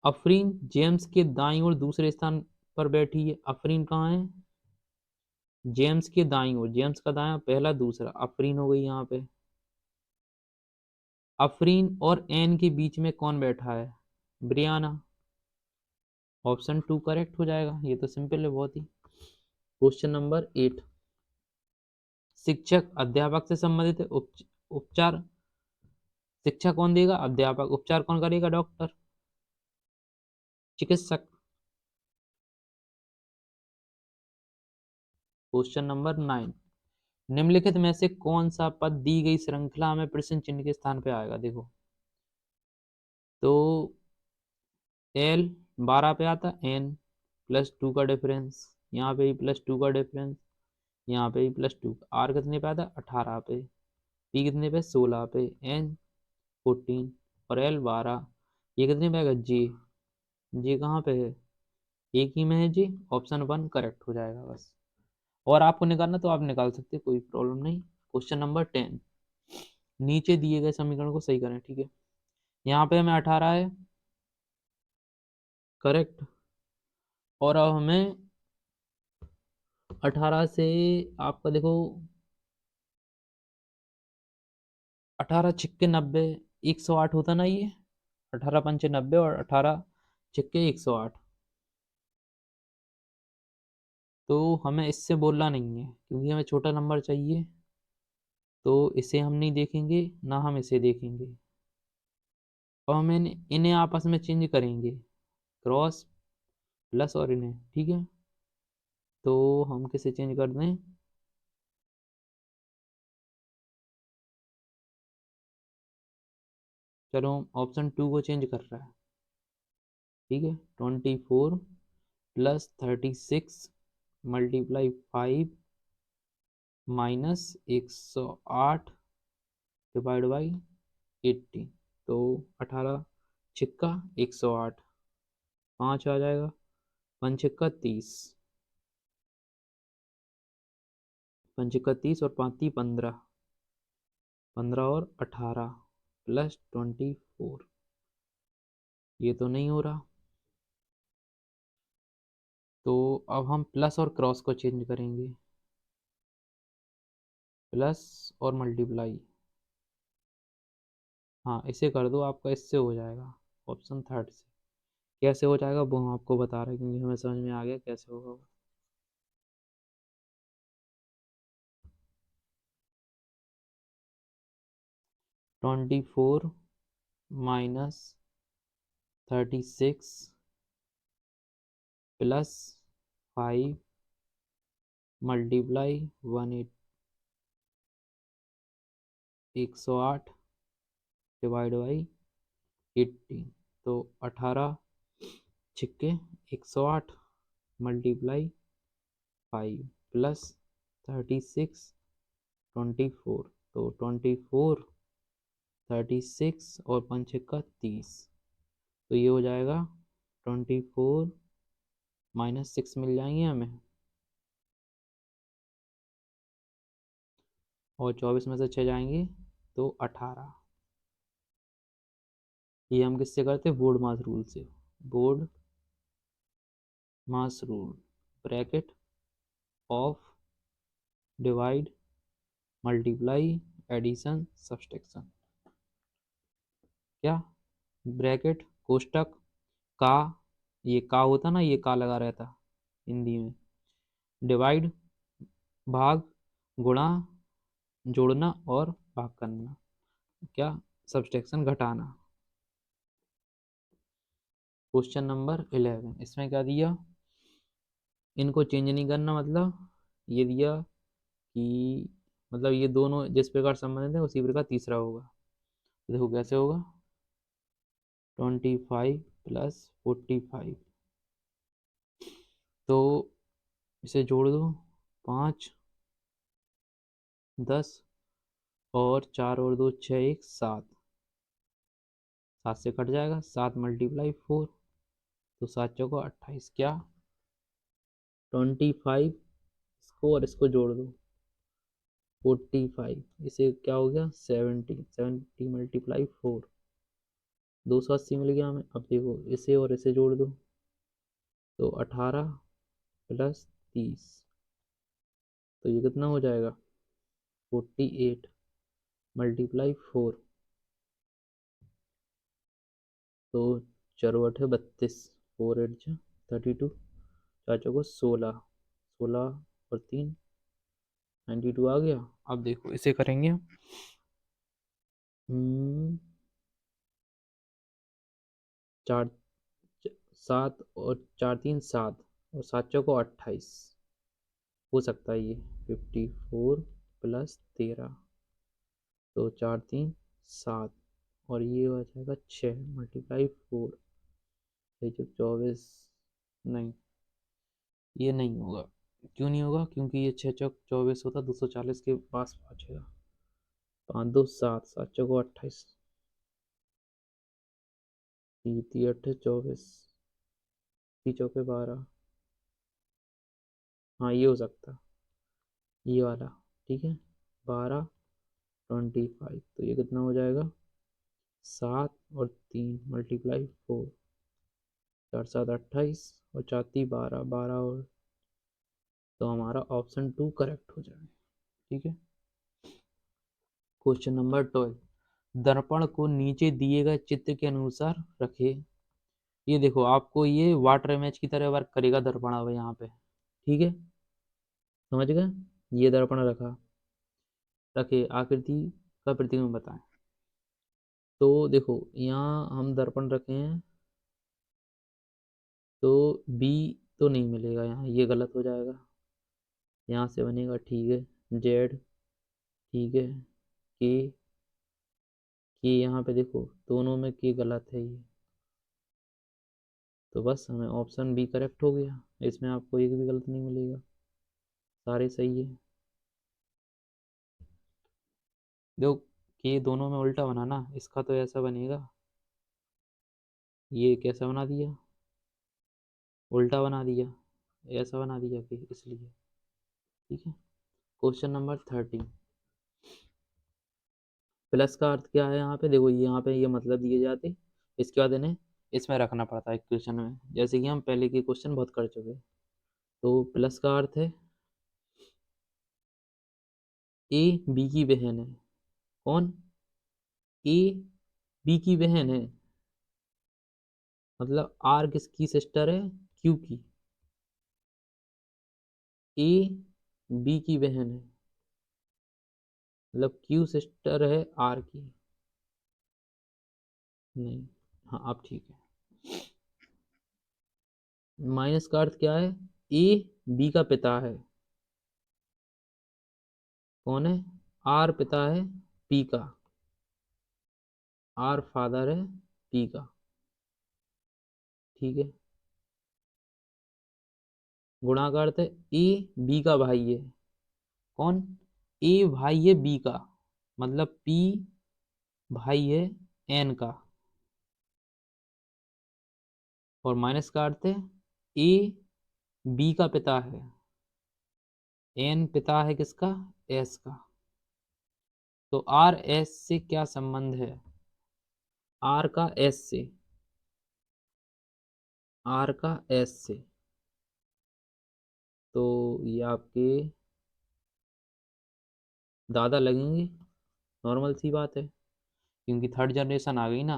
अफरीन जेम्स के दाईं ओर दूसरे स्थान पर बैठी है, अफरीन कहाँ है, जेम्स के दाईं ओर, जेम्स का दायां, पहला दूसरा, अफरीन हो गई यहाँ पे। अफरीन और एन के बीच में कौन बैठा है, ब्रियाना, ऑप्शन 2 करेक्ट हो जाएगा, ये तो सिंपल है बहुत ही। क्वेश्चन नंबर 8, शिक्षक अध्यापक से संबंधित है, उपचार शिक्षा कौन देगा, अध्यापक, उपचार कौन करेगा, डॉक्टर, चिकित्सक। क्वेश्चन नंबर 9, निम्नलिखित में से कौन सा पद दी गई श्रृंखला में प्रश्न चिन्ह के स्थान पे आएगा, देखो तो एल 12 पे आता, एन +2 का डिफरेंस, यहाँ पे भी +2 का डिफरेंस, यहाँ पे भी +2, आर कितने पे आता, 18 पे, पी कितने पे, 16 पे, एन 14 और एल 12, ये कितने पे आएगा, जे, जे कहाँ पे है, एक ही में है जी, ऑप्शन 1 करेक्ट हो जाएगा बस। और आपको निकालना तो आप निकाल सकते, कोई प्रॉब्लम नहीं। क्वेश्चन नंबर 10, नीचे दिए गए समीकरण को सही करें। ठीक है, यहाँ पे हमें 18 है, करेक्ट। और अब हमें 18 से आपका देखो 18 छिक्के 90, 108 होता ना ये, 18 पंचे 90 और 18 छिक्के 108। तो हमें इससे बोलना नहीं है क्योंकि हमें छोटा नंबर चाहिए, तो इसे हम नहीं देखेंगे ना हम इसे देखेंगे। और हम इन्हें आपस में चेंज करेंगे, क्रॉस प्लस और इन्हें। ठीक है, तो हम किसे चेंज कर दें, चलो ऑप्शन 2 को चेंज कर रहा है। ठीक है, 24 plus 36 multiply 5 minus 108 divide by 80। तो 18 छिक्का 108, 5 आ जाएगा, 5 छिक्का 30, 5 छिक्का 30 और 5 15, 15 और 18 प्लस 24। ये तो नहीं हो रहा, तो अब हम प्लस और क्रॉस को चेंज करेंगे, प्लस और मल्टीप्लाई। हाँ इसे कर दो, आपका इससे हो जाएगा, ऑप्शन थर्ड से। कैसे हो जाएगा वो हम आपको बता रहे हैं क्योंकि हमें समझ में आ गया कैसे होगा। 24 minus 36 plus 5 multiply 108 divide by 80। तो 18 छिक्के 108 मल्टीप्लाई 5 प्लस 36 24। तो 24 36 और 5 का 30, तो ये हो जाएगा 24 माइनस 6 मिल जाएंगे हमें, और 24 में से 6 जाएंगे तो 18। ये हम किससे करते हैं, बोर्ड मास रूल से। BODMAS rule, bracket of divide multiply addition subtraction. क्या, ब्रैकेट कोष्टक का, ये का होता ना, ये का लगा रहता हिंदी में। डिवाइड भाग, गुणा जोड़ना और भाग करना, क्या, सब्सट्रैक्शन घटाना। क्वेश्चन नंबर 11, इसमें क्या दिया, इनको चेंज नहीं करना, मतलब ये दिया कि मतलब ये दोनों जिस प्रकार संबंधित है उसी प्रकार तीसरा होगा। देखो कैसे होगा, 25 प्लस 45, तो इसे जोड़ दो, 5 10 और 4 और 2 6, 1 7, 7 से कट जाएगा, 7 मल्टीप्लाई 4, तो 7 चौको 28। क्या, 25 इसको और इसको जोड़ दो, 45, इसे क्या हो गया 70, 70 मल्टीप्लाई 4, 280 मिल गया हमें। अब देखो इसे और इसे जोड़ दो, तो 18 प्लस 30, तो ये कितना हो जाएगा 48 मल्टीप्लाई 4, तो चौसठ है 32, 4 8 जा 32, चाचा को 16, 16 और 3 92 आ गया। अब देखो इसे करेंगे, चार 7 और 4 3 7 और 7 चौको 28, हो सकता है ये 54 प्लस 13, तो 4 3 7, और ये हो जाएगा 6 मल्टीप्लाई 4, ये जो 24, नहीं ये नहीं होगा। क्यों नहीं होगा, क्योंकि ये 6 चौक 24 होता, 240 के पास पहुंचेगा। 5 2 7, 7 चौको 28, 3 8 24, 3 चौके 12। हाँ ये हो सकता, ये वाला। ठीक है, 12 25, तो ये कितना हो जाएगा 7 और 3 मल्टीप्लाई 4, 4 7 28 और 4 3 12, 12 और, तो हमारा ऑप्शन 2 करेक्ट हो जाएगा। ठीक है। क्वेश्चन नंबर 12, दर्पण को नीचे दिए गए चित्र के अनुसार रखे। ये देखो आपको ये वाटर इमेज की तरह वर्क करेगा दर्पण अब यहाँ पे। ठीक है, समझ गए। ये दर्पण रखे आकृति का प्रतिबिंब बताएं। तो देखो यहाँ हम दर्पण रखे हैं, तो बी तो नहीं मिलेगा यहाँ, ये गलत हो जाएगा। यहाँ से बनेगा, ठीक है, जेड, ठीक है, के यहाँ पे देखो दोनों में के गलत है ये, तो बस हमें ऑप्शन बी करेक्ट हो गया। इसमें आपको एक भी गलत नहीं मिलेगा, सारे सही है। देखो के दोनों में उल्टा बनाना, इसका तो ऐसा बनेगा, ये कैसा बना दिया, उल्टा बना दिया, ऐसा बना दिया कि इसलिए। ठीक है। क्वेश्चन नंबर 13, प्लस का अर्थ क्या है यहाँ पे, देखो यहाँ पे ये मतलब दिए जाते, इसके बाद इन्हें इसमें रखना पड़ता है क्वेश्चन में, जैसे कि हम पहले के क्वेश्चन बहुत कर चुके। तो प्लस का अर्थ है ए बी की बहन है। कौन? ए बी की बहन है, मतलब आर किसकी सिस्टर है, क्यू की। ए बी की बहन है, मतलब क्यू सिस्टर है आर की। नहीं, हाँ अब ठीक है। माइनस का अर्थ क्या है, ए बी का पिता है। कौन है? आर पिता है पी का, आर फादर है पी का। ठीक है। गुणा का अर्थ है ए बी का भाई है। कौन? ए भाई है बी का, मतलब पी भाई है एन का। और माइनस का अर्थ है ए बी का पिता है, एन पिता है किसका, एस का। तो आर एस से क्या संबंध है, आर का एस से, आर का एस से। तो ये आपके दादा लगेंगे, नॉर्मल सी बात है, क्योंकि थर्ड जनरेशन आ गई ना।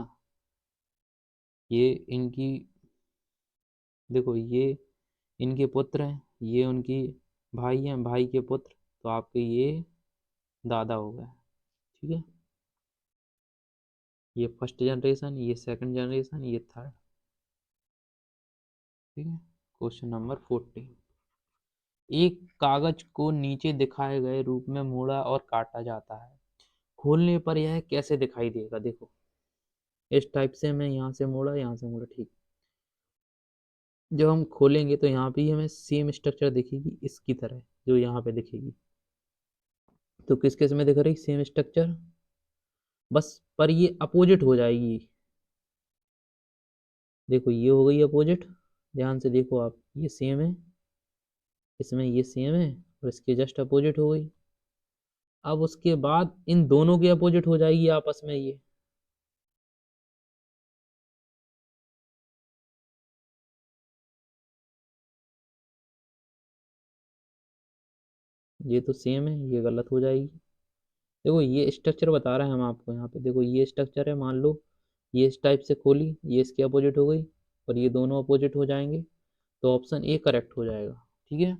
ये इनकी, देखो ये इनके पुत्र हैं, ये उनकी भाई हैं, भाई के पुत्र, तो आपके ये दादा हो गए। ठीक है। ये फर्स्ट जनरेशन, ये सेकंड जनरेशन, ये थर्ड। ठीक है। क्वेश्चन नंबर 14, एक कागज को नीचे दिखाए गए रूप में मोड़ा और काटा जाता है, खोलने पर यह कैसे दिखाई देगा। देखो इस टाइप से मैं यहाँ से मोड़ा, यहाँ से मोड़ा, ठीक। जब हम खोलेंगे तो यहाँ पे हमें सेम स्ट्रक्चर दिखेगी इसकी तरह, जो यहाँ पे दिखेगी। तो किस किस में दिख रही सेम स्ट्रक्चर, बस पर ये अपोजिट हो जाएगी। देखो ये हो गई अपोजिट, ध्यान से देखो आप, ये सेम है, इसमें ये सेम है, और इसके जस्ट अपोजिट हो गई। अब उसके बाद इन दोनों के अपोजिट हो जाएगी आपस में ये तो सेम है, ये गलत हो जाएगी। देखो ये स्ट्रक्चर बता रहे हैं हम आपको, यहाँ पे देखो ये स्ट्रक्चर है, मान लो ये इस टाइप से खोली, ये इसके अपोजिट हो गई, और ये दोनों अपोजिट हो जाएंगे, तो ऑप्शन ए करेक्ट हो जाएगा। ठीक है।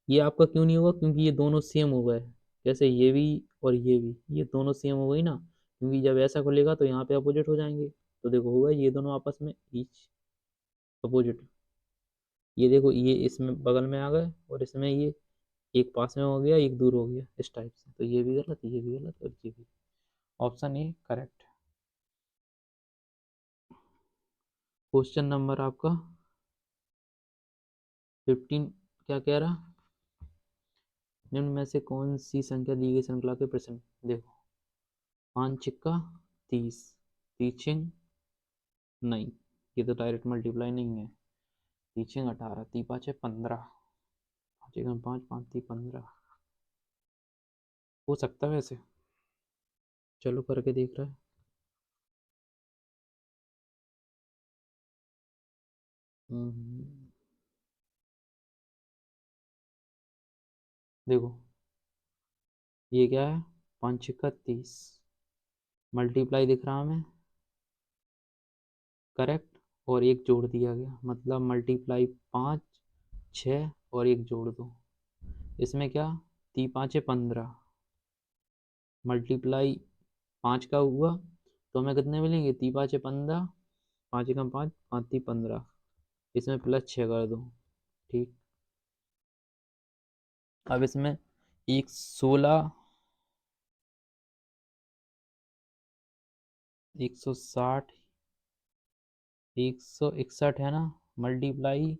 ये आपका क्यों नहीं होगा, क्योंकि ये दोनों सेम हो गए, जैसे ये भी और ये भी, ये दोनों सेम हो गई ना, क्योंकि जब ऐसा खुलेगा तो यहाँ पे अपोजिट हो जाएंगे, तो देखो होगा ये दोनों आपस में ईच अपोजिट। ये देखो ये इसमें बगल में आ गए, और इसमें ये एक पास में हो गया, एक दूर हो गया, इस टाइप से, तो ये भी गलत, ये भी गलत, और ये भी। Option A correct. Question number आपका 15 क्या कह रहा, निम्न में से कौन सी संख्या दी गई श्रृंखला के प्रश्न। देखो 5 छिक्का 30, तीछिंग नहीं, ये तो डायरेक्ट मल्टीप्लाई नहीं है। तीछिंग 18, ती पाँचे 15, पाँच एकम 5, 5 ती 15, हो सकता है वैसे, चलो करके देख रहे हैं। देखो ये क्या है, 5 6 30 मल्टीप्लाई दिख रहा हमें, करेक्ट, और एक जोड़ दिया गया, मतलब मल्टीप्लाई 5 6 और एक जोड़ दो, इसमें क्या, 3 5 15 मल्टीप्लाई 5 का हुआ तो हमें कितने मिलेंगे, 3 5 15, 5 एकम 5, 5 3 15, इसमें +6 कर दो, ठीक। अब इसमें एक 16, 160, 161 है ना, मल्टीप्लाई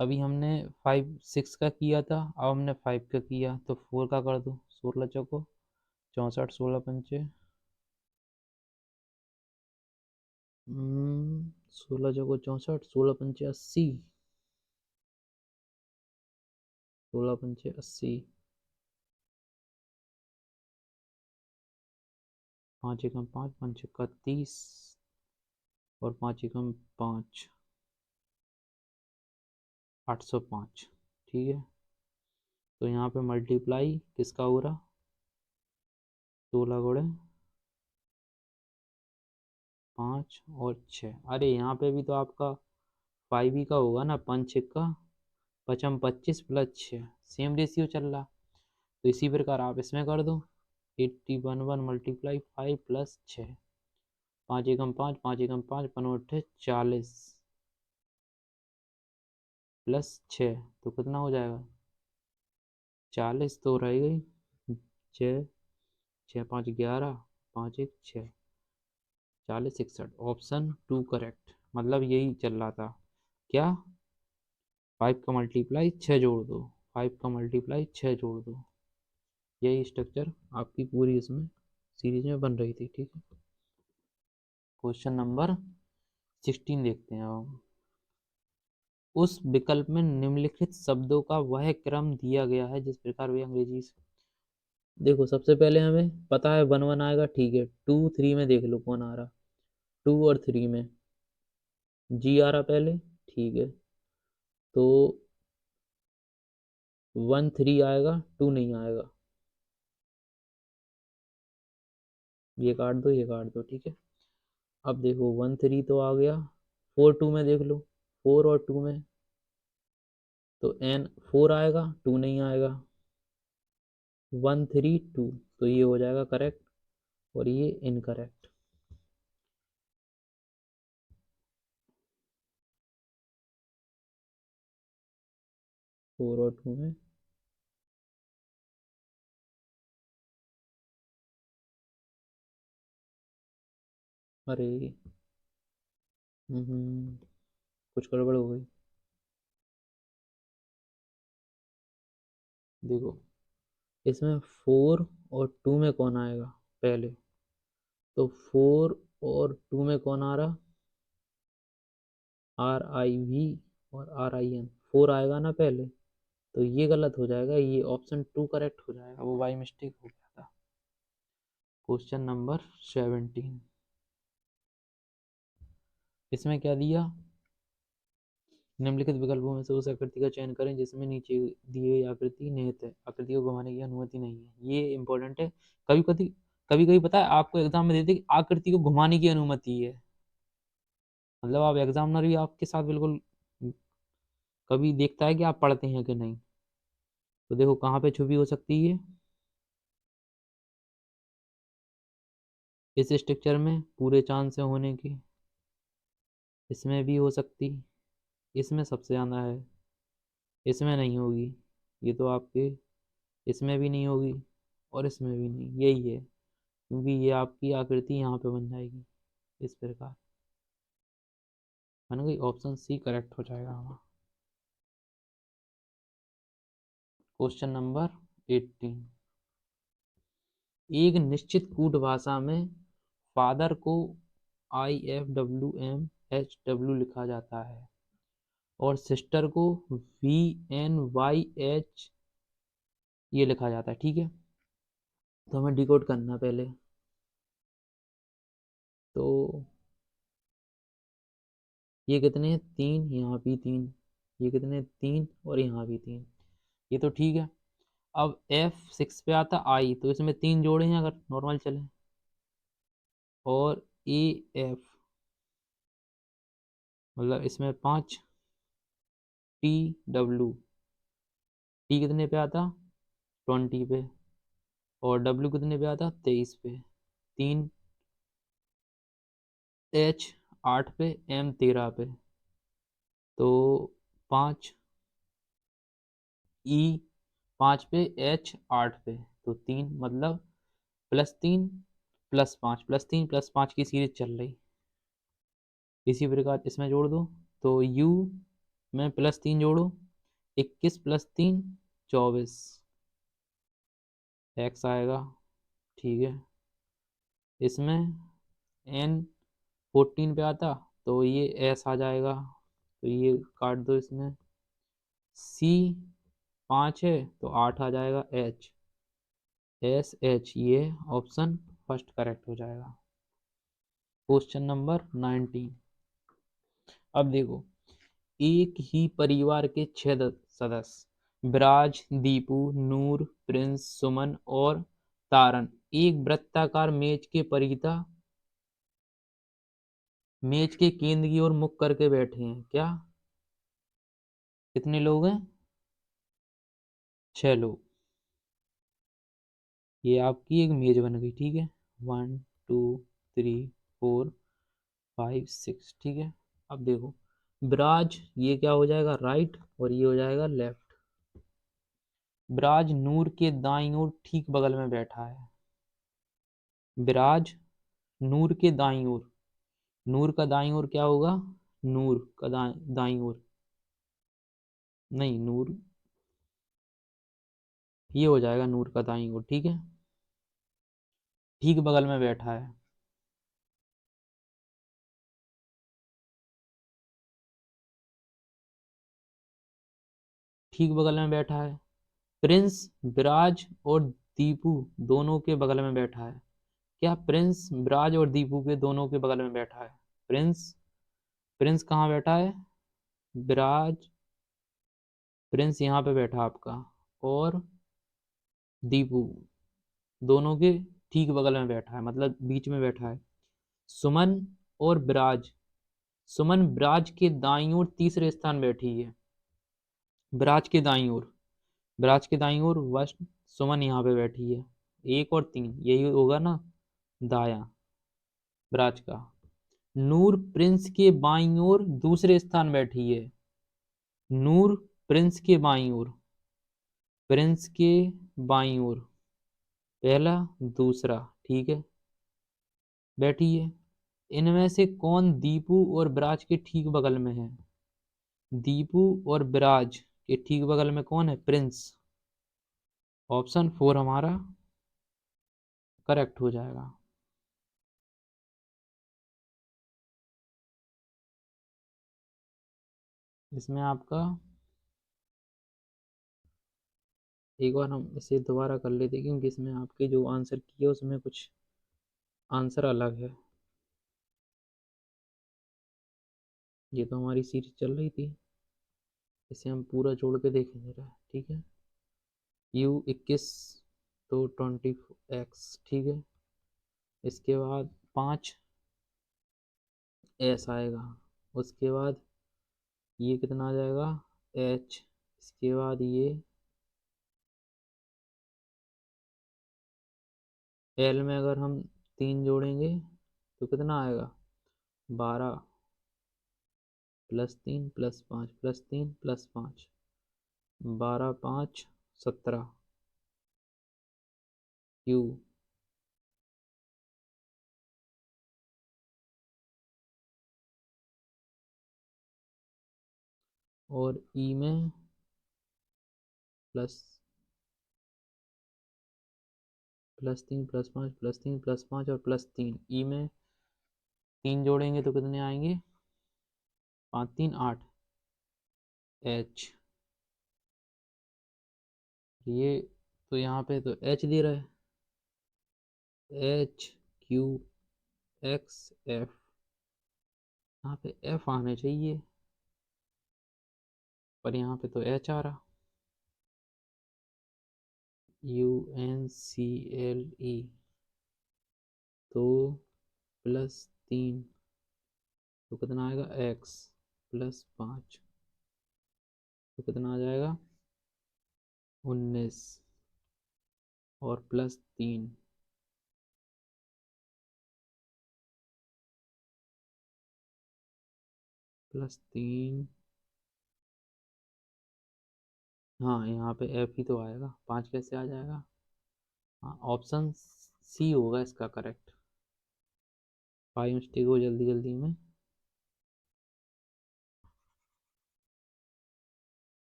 अभी हमने 5 6 का किया था, अब हमने 5 का किया तो 4 का कर दो, 16 चौको 64, 16 पंचे 16 चौको 64, 16 पंचे 80, 16 पंचे 80, 5 एकम 5, 5 6 30 और 5 एकम 5, 805, ठीक है। तो यहाँ पे मल्टीप्लाई किसका हो रहा, 16 × 5 और 6, अरे यहाँ पे भी तो आपका 5 ही का होगा ना, 5 6 का 25 +6, सेम रेशियो चल रहा, तो इसी प्रकार आप इसमें कर दो, 81 मल्टीप्लाई 5 + 6, 5 एकम 5, 5 एकम 5, 5 × 8 = 40 +6 तो कितना हो जाएगा, 40 तो रह गई, 6 6 5 11, 5 1 6, 40 61, ऑप्शन 2 करेक्ट, मतलब यही चल रहा था क्या, 5 का मल्टीप्लाई 6 जोड़ दो, 5 का मल्टीप्लाई 6 जोड़ दो, यही स्ट्रक्चर आपकी पूरी इसमें सीरीज में बन रही थी, ठीक है। क्वेश्चन नंबर 16 देखते हैं अब। उस विकल्प में निम्नलिखित शब्दों का वह क्रम दिया गया है जिस प्रकार वे अंग्रेजी से, देखो सबसे पहले हमें पता है 1 1 आएगा, ठीक है, 2 3 में देख लो कौन आ रहा, 2 और 3 में जी आ रहा पहले, ठीक है, तो 1 3 आएगा, 2 नहीं आएगा, ये काट दो ये काट दो, ठीक है। अब देखो 1 3 तो आ गया, 4 2 में देख लो, 4 और 2 में तो n 4 आएगा, 2 नहीं आएगा, 1 3 2, तो ये हो जाएगा करेक्ट और ये इनकरेक्ट। 4 और 2 में अरे कुछ गड़बड़ हो गई, देखो इसमें 4 और 2 में कौन आएगा पहले, तो 4 और 2 में कौन आ रहा, RIV और RIN, 4 आएगा ना पहले, तो ये गलत हो जाएगा, ये ऑप्शन 2 करेक्ट हो जाएगा, वो बाई मिस्टेक हो गया था। क्वेश्चन नंबर 17, इसमें क्या दिया, निम्नलिखित विकल्पों में से उस आकृति का चयन करें जिसमें नीचे दी गई आकृति निहित है, आकृति को घुमाने की अनुमति नहीं है, ये इंपॉर्टेंट है। कभी कभी पता है आपको एग्जाम में देते कि आकृति को घुमाने की अनुमति है, मतलब आप एग्जामिनर भी आपके साथ बिल्कुल कभी देखता है कि आप पढ़ते हैं कि नहीं, तो देखो कहाँ पे छुपी हो सकती है, इस स्ट्रक्चर में पूरे चांस से होने की, इसमें भी हो सकती, इसमें सबसे ज़्यादा है, इसमें नहीं होगी, ये तो आपके इसमें भी नहीं होगी और इसमें भी नहीं, यही है, क्योंकि ये आपकी आकृति यहाँ पे बन जाएगी इस प्रकार, बन गई, ऑप्शन सी करेक्ट हो जाएगा हमारा। क्वेश्चन नंबर 18, एक निश्चित कूट भाषा में फादर को IFWMHW लिखा जाता है और सिस्टर को VNYH ये लिखा जाता है, ठीक है। तो हमें डिकोड करना पहले। तो ये कितने हैं, 3, यहाँ भी 3, ये कितने, 3 और यहाँ भी 3, ये तो ठीक है। अब F6 पे आता आई, तो इसमें 3 जोड़े हैं अगर नॉर्मल चले, और AF मतलब इसमें 5, TW, T कितने पे आता, 20 पे, और W कितने पे आता, 23 पे, 3 H 8 पे, M 13 पे, तो 5 E 5 पे, H 8 पे, तो 3 मतलब +3 +5 +3 +5 की सीरीज चल रही। इसी प्रकार इसमें जोड़ दो, तो U में +3 जोड़ो, 21 +3 24 X आएगा, ठीक है। इसमें N 14 पे आता, तो ये S आ जाएगा, तो ये काट दो इसमें। C 5 है तो 8 आ जाएगा, HSH, ये ऑप्शन फर्स्ट करेक्ट हो जाएगा। Question number 19। अब देखो, एक ही परिवार के 6 सदस्य विराज, दीपू, नूर, प्रिंस, सुमन और तारन एक वृत्ताकार मेज के परिता मेज के केंद्र की ओर मुख करके बैठे हैं। क्या, कितने लोग हैं, 6 लोग। ये आपकी एक मेज बन गई, ठीक है। 1 2 3 4 5 6, ठीक है। अब देखो, ब्राज ये क्या हो जाएगा, राइट, और ये हो जाएगा लेफ्ट। ब्राज नूर के दाईं ओर ठीक बगल में बैठा है। ब्राज नूर के दाईं ओर, नूर का दाईं ओर क्या होगा, नूर का दाईं ओर, नहीं नूर, ये हो जाएगा नूर का दाईं ओर, ठीक है, ठीक बगल में बैठा है। ठीक बगल में बैठा है। प्रिंस विराज और दीपू दोनों के बगल में बैठा है। क्या प्रिंस विराज और दीपू के दोनों के बगल में बैठा है, प्रिंस, प्रिंस कहाँ बैठा है, विराज, प्रिंस यहाँ पे बैठा आपका, और दीपू दोनों के ठीक बगल में बैठा है, मतलब बीच में बैठा है। सुमन और विराज, सुमन विराज के दाईं ओर तीसरे स्थान बैठी है। विराज के दाईं ओर, विराज के दाईं ओर वह सुमन यहाँ पे बैठी है। 1 और 3 यही होगा ना, दाया विराज का। नूर प्रिंस के बाईं ओर दूसरे स्थान बैठी है। नूर प्रिंस के बाईं ओर, प्रिंस के बाईं ओर पहला दूसरा, ठीक है, बैठी है। इनमें से कौन दीपू और विराज के ठीक बगल में है, दीपू और विराज के ठीक बगल में कौन है, प्रिंस। ऑप्शन 4 हमारा करेक्ट हो जाएगा। इसमें आपका, एक बार हम इसे दोबारा कर लेते हैं, क्योंकि इसमें आपके जो आंसर किए उसमें कुछ आंसर अलग है। ये तो हमारी सीरीज चल रही थी, इसे हम पूरा जोड़ के देखेंगे जरा, ठीक है। U 21 तो 20x, ठीक है। इसके बाद 5 S आएगा, उसके बाद ये कितना आ जाएगा, H, इसके बाद ये L में अगर हम 3 जोड़ेंगे तो कितना आएगा, 12 +3 +5 +3 +5, 12 5 17 Q, और E में +3 +5 +3 +5 और +3, E में 3 जोड़ेंगे तो कितने आएंगे, 5 3 8 H, ये तो यहाँ पे तो H दे रहा है, HQXF, यहाँ पे F आने चाहिए पर यहाँ पे तो H आ रहा। UNCLE तो +3 तो कितना आएगा, X +5 तो कितना आ जाएगा 19 और +3 +3। हाँ यहाँ पे F ही तो आएगा, 5 कैसे आ जाएगा। हाँ ऑप्शन सी होगा इसका करेक्ट। 5 मिस्टेक हो जल्दी जल्दी में।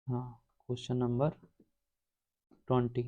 हाँ क्वेश्चन नंबर 20।